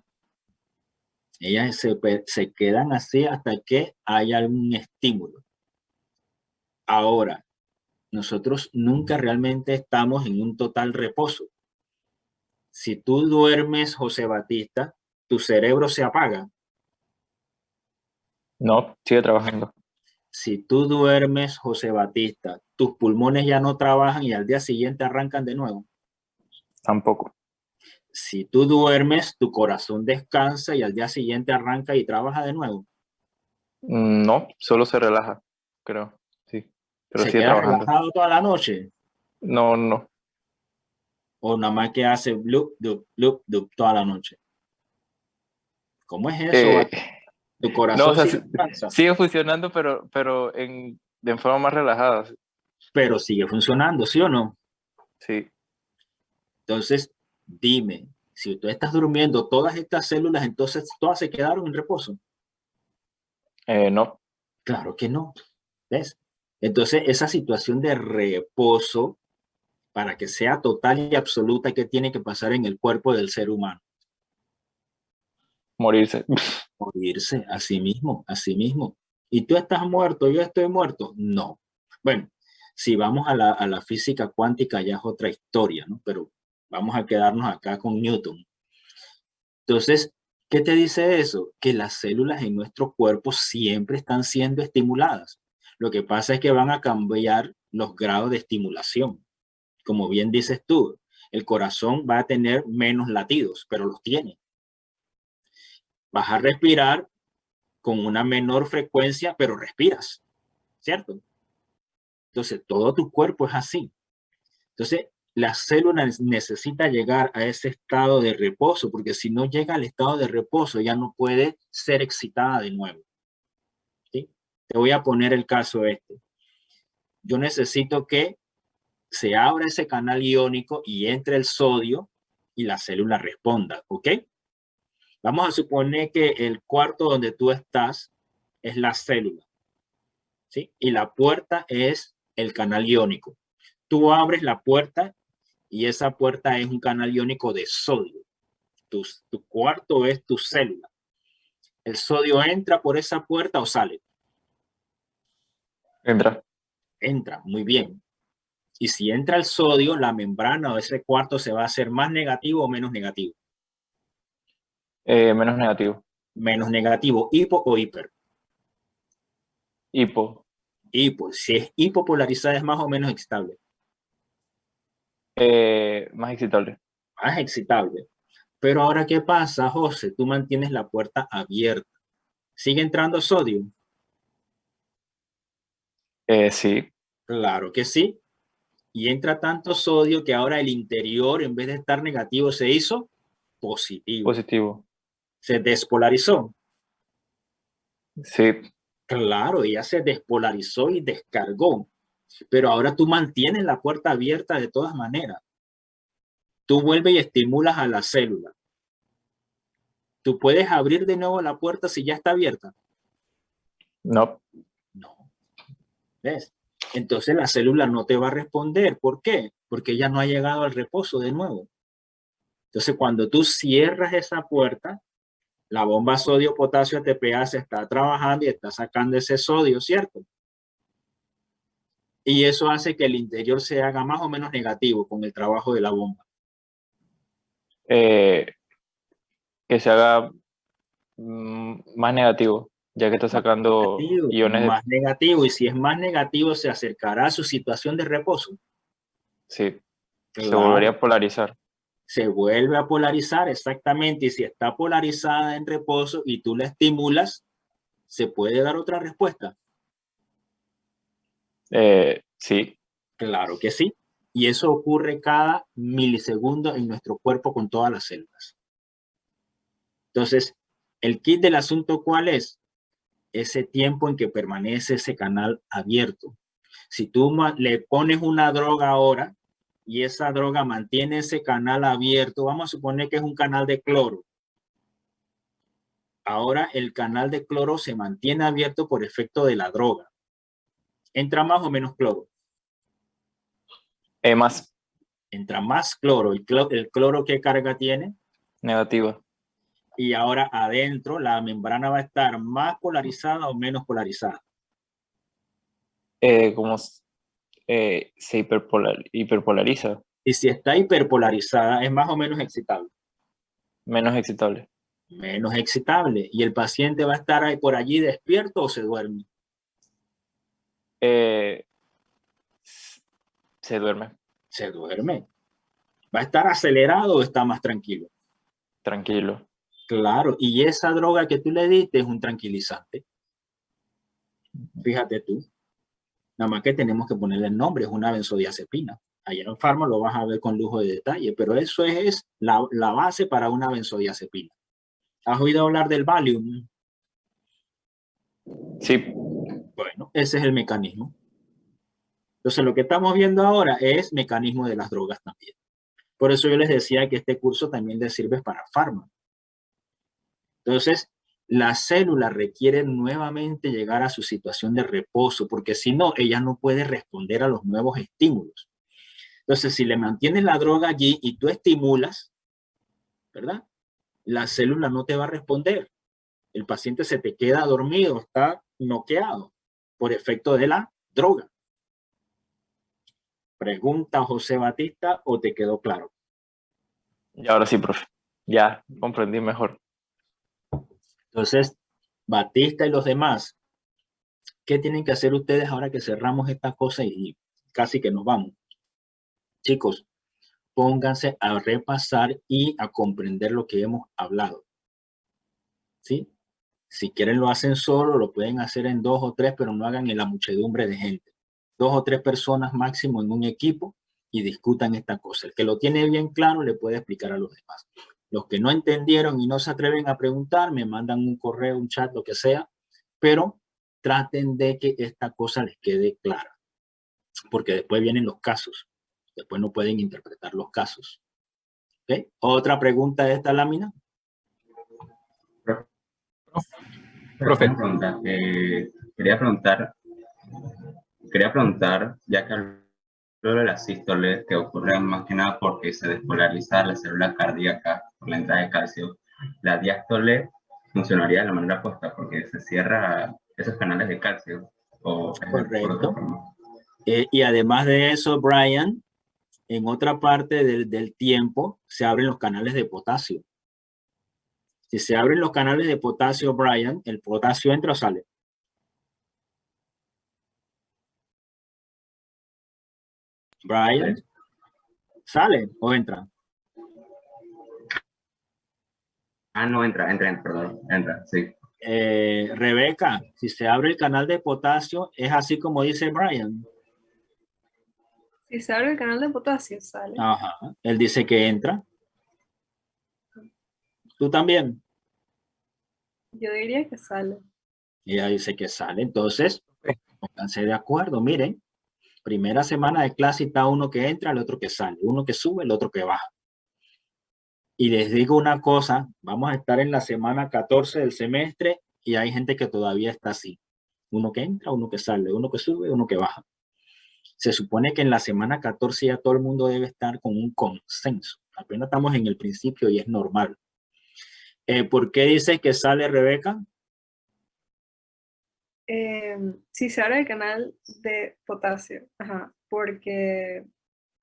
Speaker 1: Ellas se quedan así hasta que haya algún estímulo. Ahora, nosotros nunca realmente estamos en un total reposo. Si tú duermes, José Batista, tu cerebro se apaga.
Speaker 3: No, sigue trabajando.
Speaker 1: Si tú duermes, José Batista, tus pulmones ya no trabajan y al día siguiente arrancan de nuevo.
Speaker 3: Tampoco.
Speaker 1: Si tú duermes, tu corazón descansa y al día siguiente arranca y trabaja de nuevo.
Speaker 3: No, solo se relaja, creo. Sí, pero
Speaker 1: ¿Se
Speaker 3: sigue
Speaker 1: queda
Speaker 3: trabajando.
Speaker 1: relajado toda la noche?
Speaker 3: No.
Speaker 1: ¿O nada más que hace blup, blup, blup, blup toda la noche? ¿Cómo es eso? Tu corazón
Speaker 3: No, o sea,
Speaker 1: sí descansa,
Speaker 3: sigue funcionando, pero de forma más relajada.
Speaker 1: pero sigue funcionando, ¿sí o no?
Speaker 3: Sí.
Speaker 1: Entonces, dime, si tú estás durmiendo, todas estas células, entonces todas se quedaron en reposo.
Speaker 3: No.
Speaker 1: Claro que no. ¿Ves? Entonces, esa situación de reposo, para que sea total y absoluta, ¿qué tiene que pasar en el cuerpo del ser humano?
Speaker 3: Morirse.
Speaker 1: Morirse, así mismo, así mismo. ¿Y tú estás muerto? ¿Yo estoy muerto? No. Bueno, si vamos a la física cuántica ya es otra historia, ¿no? Pero vamos a quedarnos acá con Newton. Entonces, ¿qué te dice eso? Que las células en nuestro cuerpo siempre están siendo estimuladas. Lo que pasa es que van a cambiar los grados de estimulación. Como bien dices tú, el corazón va a tener menos latidos, pero los tiene. Vas a respirar con una menor frecuencia, pero respiras, ¿cierto? Entonces, todo tu cuerpo es así. Entonces, la célula necesita llegar a ese estado de reposo, porque si no llega al estado de reposo, ya no puede ser excitada de nuevo. ¿Sí? Te voy a poner el caso este. Yo necesito que se abra ese canal iónico y entre el sodio y la célula responda, ¿ok? Vamos a suponer que el cuarto donde tú estás es la célula, ¿sí? Y la puerta es el canal iónico. Tú abres la puerta y esa puerta es un canal iónico de sodio. Tu cuarto es tu célula. ¿El sodio entra por esa puerta o sale?
Speaker 3: Entra.
Speaker 1: Entra, muy bien. Y si entra el sodio, la membrana o ese cuarto se va a hacer más negativo o menos negativo.
Speaker 3: Menos negativo.
Speaker 1: Menos negativo, hipo o hiper.
Speaker 3: Hipo.
Speaker 1: Hipo. Si es hipopolarizada es más o menos excitable.
Speaker 3: Más excitable.
Speaker 1: Más excitable. Pero ahora, ¿qué pasa, José? Tú mantienes la puerta abierta. ¿Sigue entrando sodio?
Speaker 3: Sí.
Speaker 1: Claro que sí. Y entra tanto sodio que ahora el interior, en vez de estar negativo, se hizo positivo.
Speaker 3: Positivo.
Speaker 1: Se despolarizó.
Speaker 3: Sí.
Speaker 1: Claro, ella se despolarizó y descargó. Pero ahora tú mantienes la puerta abierta de todas maneras. Tú vuelves y estimulas a la célula. ¿Tú puedes abrir de nuevo la puerta si ya está abierta?
Speaker 3: No.
Speaker 1: No. ¿Ves? Entonces la célula no te va a responder. ¿Por qué? Porque ella no ha llegado al reposo de nuevo. Entonces cuando tú cierras esa puerta, la bomba sodio-potasio ATPase está trabajando y está sacando ese sodio, ¿cierto? Y eso hace que el interior se haga más o menos negativo con el trabajo de la bomba.
Speaker 3: Que se haga más negativo, ya que está sacando iones de...
Speaker 1: Más negativo, y si es más negativo se acercará a su situación de reposo.
Speaker 3: Sí, se
Speaker 1: Claro.
Speaker 3: volvería a polarizar.
Speaker 1: Se vuelve a polarizar, exactamente, y si está polarizada en reposo y tú la estimulas, ¿se puede dar otra respuesta?
Speaker 3: Sí.
Speaker 1: Claro que sí. Y eso ocurre cada milisegundo en nuestro cuerpo con todas las células. Entonces, el kit del asunto, ¿cuál es? Ese tiempo en que permanece ese canal abierto. Si tú le pones una droga ahora y esa droga mantiene ese canal abierto, vamos a suponer que es un canal de cloro. Ahora el canal de cloro se mantiene abierto por efecto de la droga. ¿Entra más o menos cloro?
Speaker 3: Más.
Speaker 1: Entra más cloro. ¿El cloro qué carga tiene?
Speaker 3: Negativa.
Speaker 1: Y ahora adentro la membrana va a estar más polarizada o menos polarizada.
Speaker 3: Como se hiperpolariza.
Speaker 1: Y si está hiperpolarizada, es más o menos excitable.
Speaker 3: Menos excitable.
Speaker 1: Menos excitable. ¿Y el paciente va a estar ahí por allí despierto o se duerme?
Speaker 3: Se duerme.
Speaker 1: Se duerme. ¿Va a estar acelerado o está más tranquilo?
Speaker 3: Tranquilo.
Speaker 1: Claro, y esa droga que tú le diste es un tranquilizante. Fíjate tú. Nada más que tenemos que ponerle el nombre, es una benzodiazepina. Allá en Pharma lo vas a ver con lujo de detalle, pero eso es la base para una benzodiazepina. ¿Has oído hablar del Valium?
Speaker 3: Sí.
Speaker 1: Bueno, ese es el mecanismo. Entonces, lo que estamos viendo ahora es mecanismo de las drogas también. Por eso yo les decía que este curso también les sirve para Pharma. Entonces, la célula requiere nuevamente llegar a su situación de reposo, porque si no, ella no puede responder a los nuevos estímulos. Entonces, si le mantienes la droga allí y tú estimulas, ¿verdad? La célula no te va a responder. El paciente se te queda dormido, está noqueado por efecto de la droga. Pregunta José Batista, ¿o te quedó claro?
Speaker 3: Y ahora sí, profe. Ya comprendí mejor.
Speaker 1: Entonces, Batista y los demás, ¿qué tienen que hacer ustedes ahora que cerramos esta cosa y casi que nos vamos? Chicos, pónganse a repasar y a comprender lo que hemos hablado. ¿Sí? Si quieren lo hacen solo, lo pueden hacer en 2 o 3, pero no hagan en la muchedumbre de gente. 2 o 3 personas máximo en un equipo y discutan esta cosa. El que lo tiene bien claro le puede explicar a los demás. Los que no entendieron y no se atreven a preguntar, me mandan un correo, un chat, lo que sea, pero traten de que esta cosa les quede clara, porque después vienen los casos. Después no pueden interpretar los casos. ¿Okay? ¿Otra pregunta de esta lámina?
Speaker 18: Profe. Quería preguntar, ya que habló de las sístoles que ocurren más que nada porque se despolariza la célula cardíaca por la entrada de calcio, la diástole funcionaría de la manera opuesta porque se cierra esos canales de calcio. ¿O
Speaker 1: correcto? Y además de eso, Brian, en otra parte del tiempo se abren los canales de potasio. Si se abren los canales de potasio, Brian, ¿el potasio entra o sale? Brian, ¿sale o entra?
Speaker 18: No, entra, perdón, entra, sí.
Speaker 1: Rebeca, si se abre el canal de potasio, es así como dice Brian.
Speaker 4: Si se abre el canal de potasio, sale.
Speaker 1: Ajá, él dice que entra. ¿Tú también?
Speaker 4: Yo diría que sale.
Speaker 1: Ella dice que sale, entonces, pónganse de acuerdo, miren. Primera semana de clase está uno que entra, el otro que sale, uno que sube, el otro que baja. Y les digo una cosa, vamos a estar en la semana 14 del semestre y hay gente que todavía está así. Uno que entra, uno que sale, uno que sube, uno que baja. Se supone que en la semana 14 ya todo el mundo debe estar con un consenso. Apenas estamos en el principio y es normal. ¿Por qué dice que sale Rebeca?
Speaker 4: Si se abre el canal de potasio, ajá, porque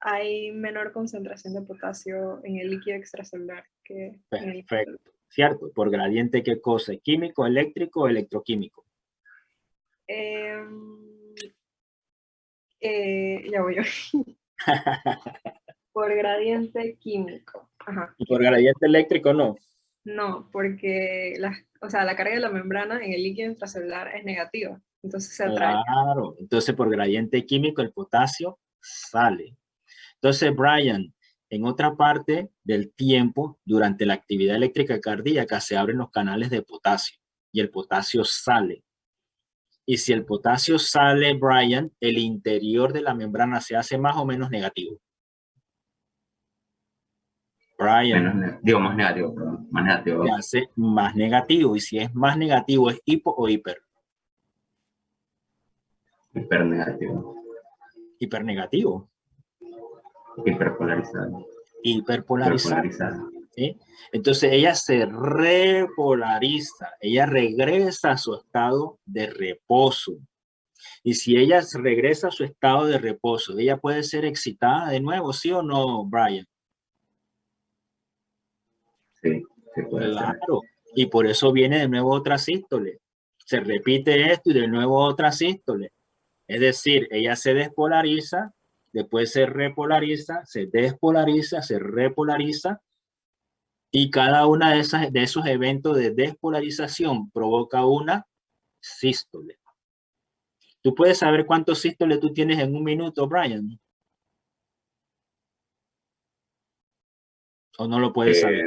Speaker 4: hay menor concentración de potasio en el líquido extracelular que en el
Speaker 1: Perfecto, ¿cierto? ¿Por gradiente qué cosa? ¿Químico, eléctrico o electroquímico?
Speaker 4: Ya voy yo. Por gradiente químico. Ajá.
Speaker 1: ¿Y por gradiente eléctrico no?
Speaker 4: No, porque la carga de la membrana en el líquido intracelular es negativa, entonces se atrae.
Speaker 1: Claro, entonces por gradiente químico el potasio sale. Entonces, Brian, en otra parte del tiempo, durante la actividad eléctrica cardíaca, se abren los canales de potasio y el potasio sale. Y si el potasio sale, Brian, el interior de la membrana se hace más o menos negativo. Brian.
Speaker 18: Digo, más negativo, perdón. Más negativo.
Speaker 1: Se hace más negativo. Y si es más negativo, ¿es hipo o hiper?
Speaker 18: Hipernegativo.
Speaker 1: Hipernegativo.
Speaker 18: Hiperpolarizado.
Speaker 1: Hiperpolarizado. ¿Sí? Entonces ella se repolariza, ella regresa a su estado de reposo. Y si ella regresa a su estado de reposo, ella puede ser excitada de nuevo, ¿sí o no, Brian?
Speaker 18: Sí, sí puede ser.
Speaker 1: Claro, y por eso viene de nuevo otra sístole. Se repite esto y de nuevo otra sístole. Es decir, ella se despolariza, después se repolariza, se despolariza, se repolariza, y cada una de esos eventos de despolarización provoca una sístole. ¿Tú puedes saber cuántos sístoles tú tienes en un minuto, Brian? ¿O no lo puedes saber?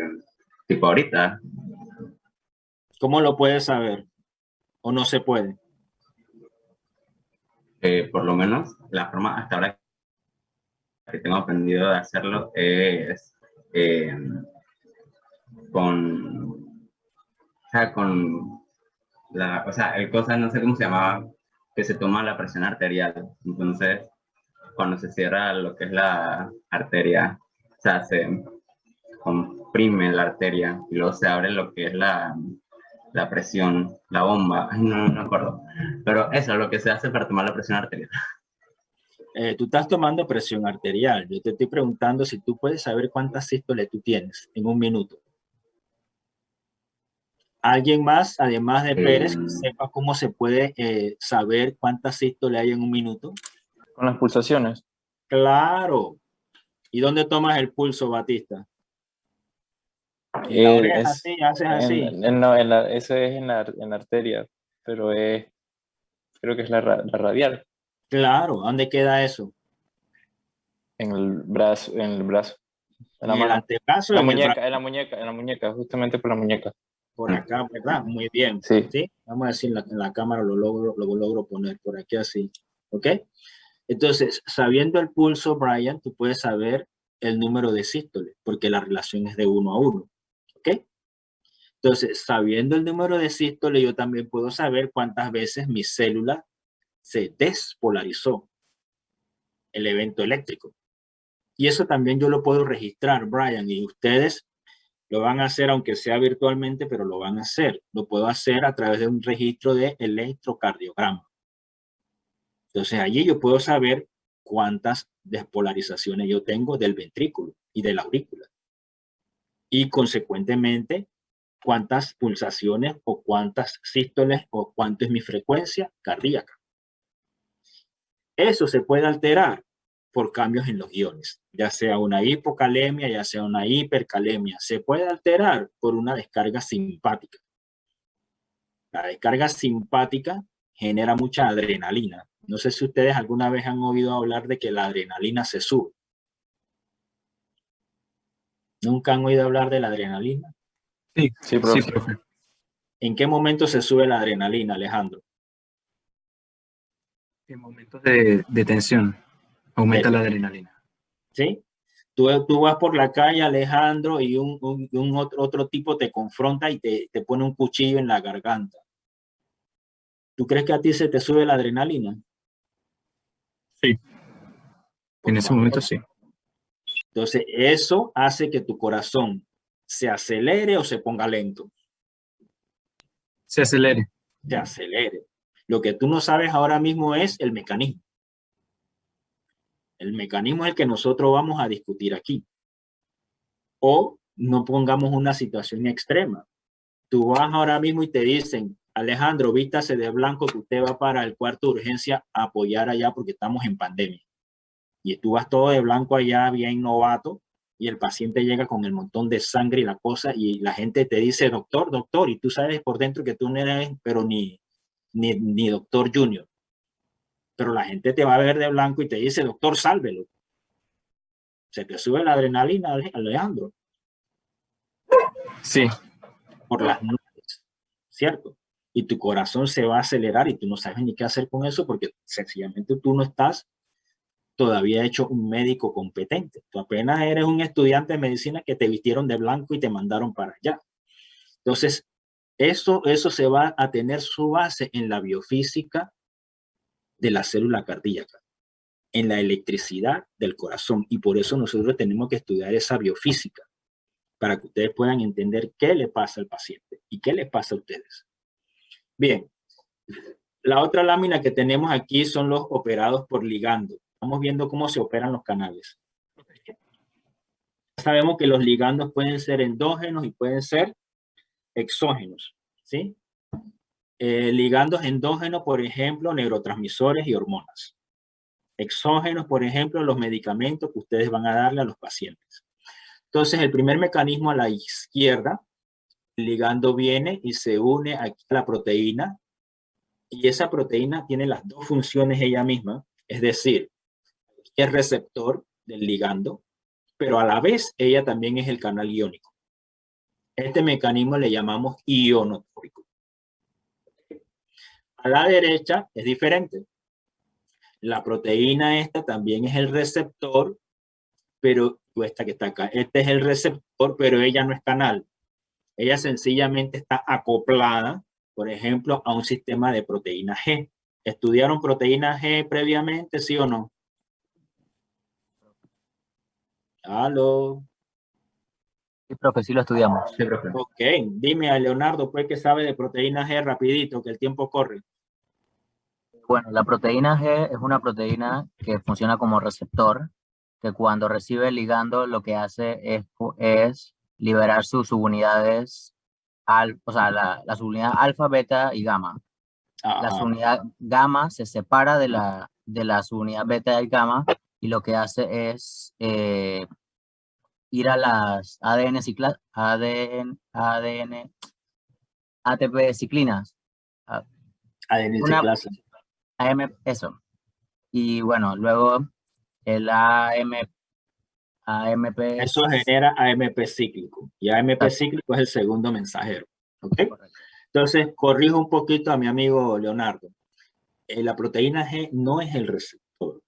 Speaker 18: Tipo ahorita.
Speaker 1: ¿Cómo lo puedes saber? ¿O no se puede?
Speaker 18: Por lo menos la forma hasta ahora que tengo aprendido de hacerlo es el cosa, no sé cómo se llamaba, que se toma la presión arterial. Entonces, cuando se cierra lo que es la arteria, o sea, se comprime la arteria y luego se abre lo que es la presión, la bomba. Ay, no me acuerdo. Pero eso es lo que se hace para tomar la presión arterial.
Speaker 1: Tú estás tomando presión arterial. Yo te estoy preguntando si tú puedes saber cuántas sístoles tú tienes en un minuto. ¿Alguien más, además de Pérez, que sepa cómo se puede saber cuántas sístoles hay en un minuto?
Speaker 3: Con las pulsaciones.
Speaker 1: Claro. ¿Y dónde tomas el pulso, Batista? ¿En la oreja así? ¿Haces así?
Speaker 3: Eso es en la arteria, pero creo que es la radial.
Speaker 1: Claro. ¿Dónde queda eso?
Speaker 3: En el brazo. En la mano.
Speaker 1: El antebrazo.
Speaker 3: En la muñeca, justamente por la muñeca.
Speaker 1: Por acá, ¿verdad? Muy bien.
Speaker 3: Sí.
Speaker 1: ¿Sí? Vamos a decir en la cámara lo logro poner por aquí así. ¿Ok? Entonces, sabiendo el pulso, Brian, tú puedes saber el número de sístoles, porque la relación es de 1 a 1. ¿Ok? Entonces, sabiendo el número de sístoles, yo también puedo saber cuántas veces mi célula se despolarizó, el evento eléctrico. Y eso también yo lo puedo registrar, Brian, y ustedes lo van a hacer, aunque sea virtualmente, pero lo van a hacer. Lo puedo hacer a través de un registro de electrocardiograma. Entonces, allí yo puedo saber cuántas despolarizaciones yo tengo del ventrículo y de la aurícula. Y, consecuentemente, cuántas pulsaciones o cuántas sístoles o cuánto es mi frecuencia cardíaca. Eso se puede alterar por cambios en los iones, ya sea una hipocalemia, ya sea una hipercalemia. Se puede alterar por una descarga simpática. La descarga simpática genera mucha adrenalina. No sé si ustedes alguna vez han oído hablar de que la adrenalina se sube. ¿Nunca han oído hablar de la adrenalina?
Speaker 17: Sí, profe.
Speaker 1: ¿En qué momento se sube la adrenalina, Alejandro?
Speaker 17: En momentos de tensión aumenta la adrenalina.
Speaker 1: ¿Sí? Tú vas por la calle, Alejandro, y un otro tipo te confronta y te pone un cuchillo en la garganta. ¿Tú crees que a ti se te sube la adrenalina?
Speaker 17: Sí. En ese momento sí.
Speaker 1: Entonces, eso hace que tu corazón se acelere o se ponga lento.
Speaker 17: Se acelere.
Speaker 1: Se acelere. Lo que tú no sabes ahora mismo es el mecanismo. El mecanismo es el que nosotros vamos a discutir aquí. O no pongamos una situación extrema. Tú vas ahora mismo y te dicen, Alejandro, vístase de blanco que usted va para el cuarto de urgencia a apoyar allá porque estamos en pandemia. Y tú vas todo de blanco allá, bien novato, y el paciente llega con el montón de sangre y la cosa, y la gente te dice, doctor, doctor, y tú sabes por dentro que tú no eres, pero ni doctor junior. Pero la gente te va a ver de blanco y te dice, doctor, sálvelo. Se te sube la adrenalina, Alejandro.
Speaker 3: Sí.
Speaker 1: Por las nubes, ¿cierto? Y tu corazón se va a acelerar y tú no sabes ni qué hacer con eso porque sencillamente tú no estás todavía hecho un médico competente. Tú apenas eres un estudiante de medicina que te vistieron de blanco y te mandaron para allá. Entonces, eso se va a tener su base en la biofísica de la célula cardíaca, en la electricidad del corazón. Y por eso nosotros tenemos que estudiar esa biofísica, para que ustedes puedan entender qué le pasa al paciente y qué les pasa a ustedes. Bien, la otra lámina que tenemos aquí son los operados por ligando. Estamos viendo cómo se operan los canales. Sabemos que los ligandos pueden ser endógenos y pueden ser exógenos, ¿sí? Ligandos endógenos, por ejemplo, neurotransmisores y hormonas. Exógenos, por ejemplo, los medicamentos que ustedes van a darle a los pacientes. Entonces, el primer mecanismo a la izquierda, el ligando viene y se une aquí a la proteína, y esa proteína tiene las dos funciones ella misma, es decir, es receptor del ligando, pero a la vez ella también es el canal iónico. Este mecanismo le llamamos ionotrópico. A la derecha es diferente. La proteína esta también es el receptor, pero esta que está acá, este es el receptor, pero ella no es canal. Ella sencillamente está acoplada, por ejemplo, a un sistema de proteína G. ¿Estudiaron proteína G previamente, sí o no? ¿Aló?
Speaker 5: Sí, profe, sí lo estudiamos.
Speaker 18: Sí, profe.
Speaker 1: Ok, dime a Leonardo, pues, que sabe de proteína G rapidito, que el tiempo corre.
Speaker 5: Bueno, la proteína G es una proteína que funciona como receptor, que cuando recibe el ligando lo que hace es liberar sus subunidades, o sea, la subunidad alfa, beta y gamma.
Speaker 1: Ajá.
Speaker 5: La subunidad gamma se separa de la subunidad beta y gamma y lo que hace es ir a las ATP ciclinas.
Speaker 1: Adenisiclasa.
Speaker 5: Eso. Y bueno, luego el AMP.
Speaker 1: Eso genera AMP cíclico. Y AMP cíclico es el segundo mensajero. ¿Ok? Entonces, corrijo un poquito a mi amigo Leonardo. La proteína G no es el receptor.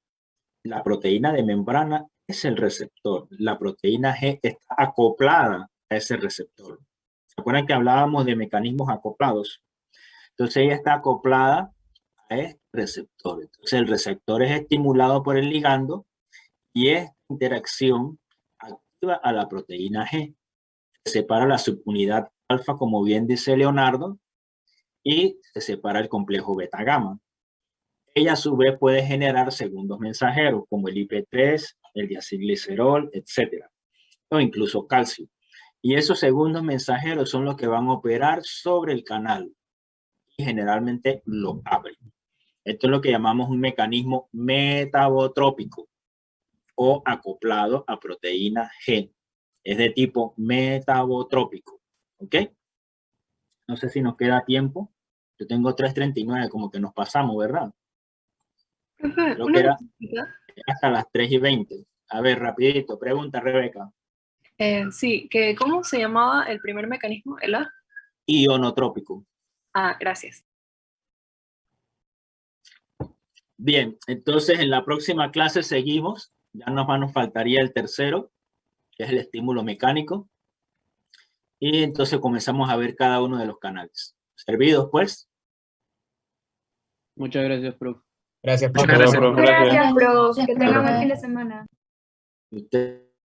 Speaker 1: La proteína de membrana es el receptor. La proteína G está acoplada a ese receptor. ¿Se acuerdan que hablábamos de mecanismos acoplados? Entonces ella está acoplada a este receptor. Entonces el receptor es estimulado por el ligando y esta interacción activa a la proteína G. Se separa la subunidad alfa, como bien dice Leonardo, y se separa el complejo beta-gamma. Ella a su vez puede generar segundos mensajeros como el IP3, el diacilglicerol, etc. O incluso calcio. Y esos segundos mensajeros son los que van a operar sobre el canal y generalmente lo abren. Esto es lo que llamamos un mecanismo metabotrópico o acoplado a proteína G. Es de tipo metabotrópico. ¿Ok? No sé si nos queda tiempo. Yo tengo 3:39, como que nos pasamos, ¿verdad? Creo que era hasta las 3:20. A ver, rapidito. Pregunta, Rebeca.
Speaker 4: Sí, que ¿cómo se llamaba el primer mecanismo? ¿El A?
Speaker 1: Ionotrópico.
Speaker 4: Ah, gracias.
Speaker 1: Bien, entonces en la próxima clase seguimos. Ya nos faltaría el tercero, que es el estímulo mecánico. Y entonces comenzamos a ver cada uno de los canales. ¿Servidos, pues?
Speaker 2: Muchas gracias, profe.
Speaker 7: Gracias,
Speaker 13: Muchas
Speaker 7: profe.
Speaker 13: gracias, profe. Que tengan buen fin de semana.
Speaker 1: Usted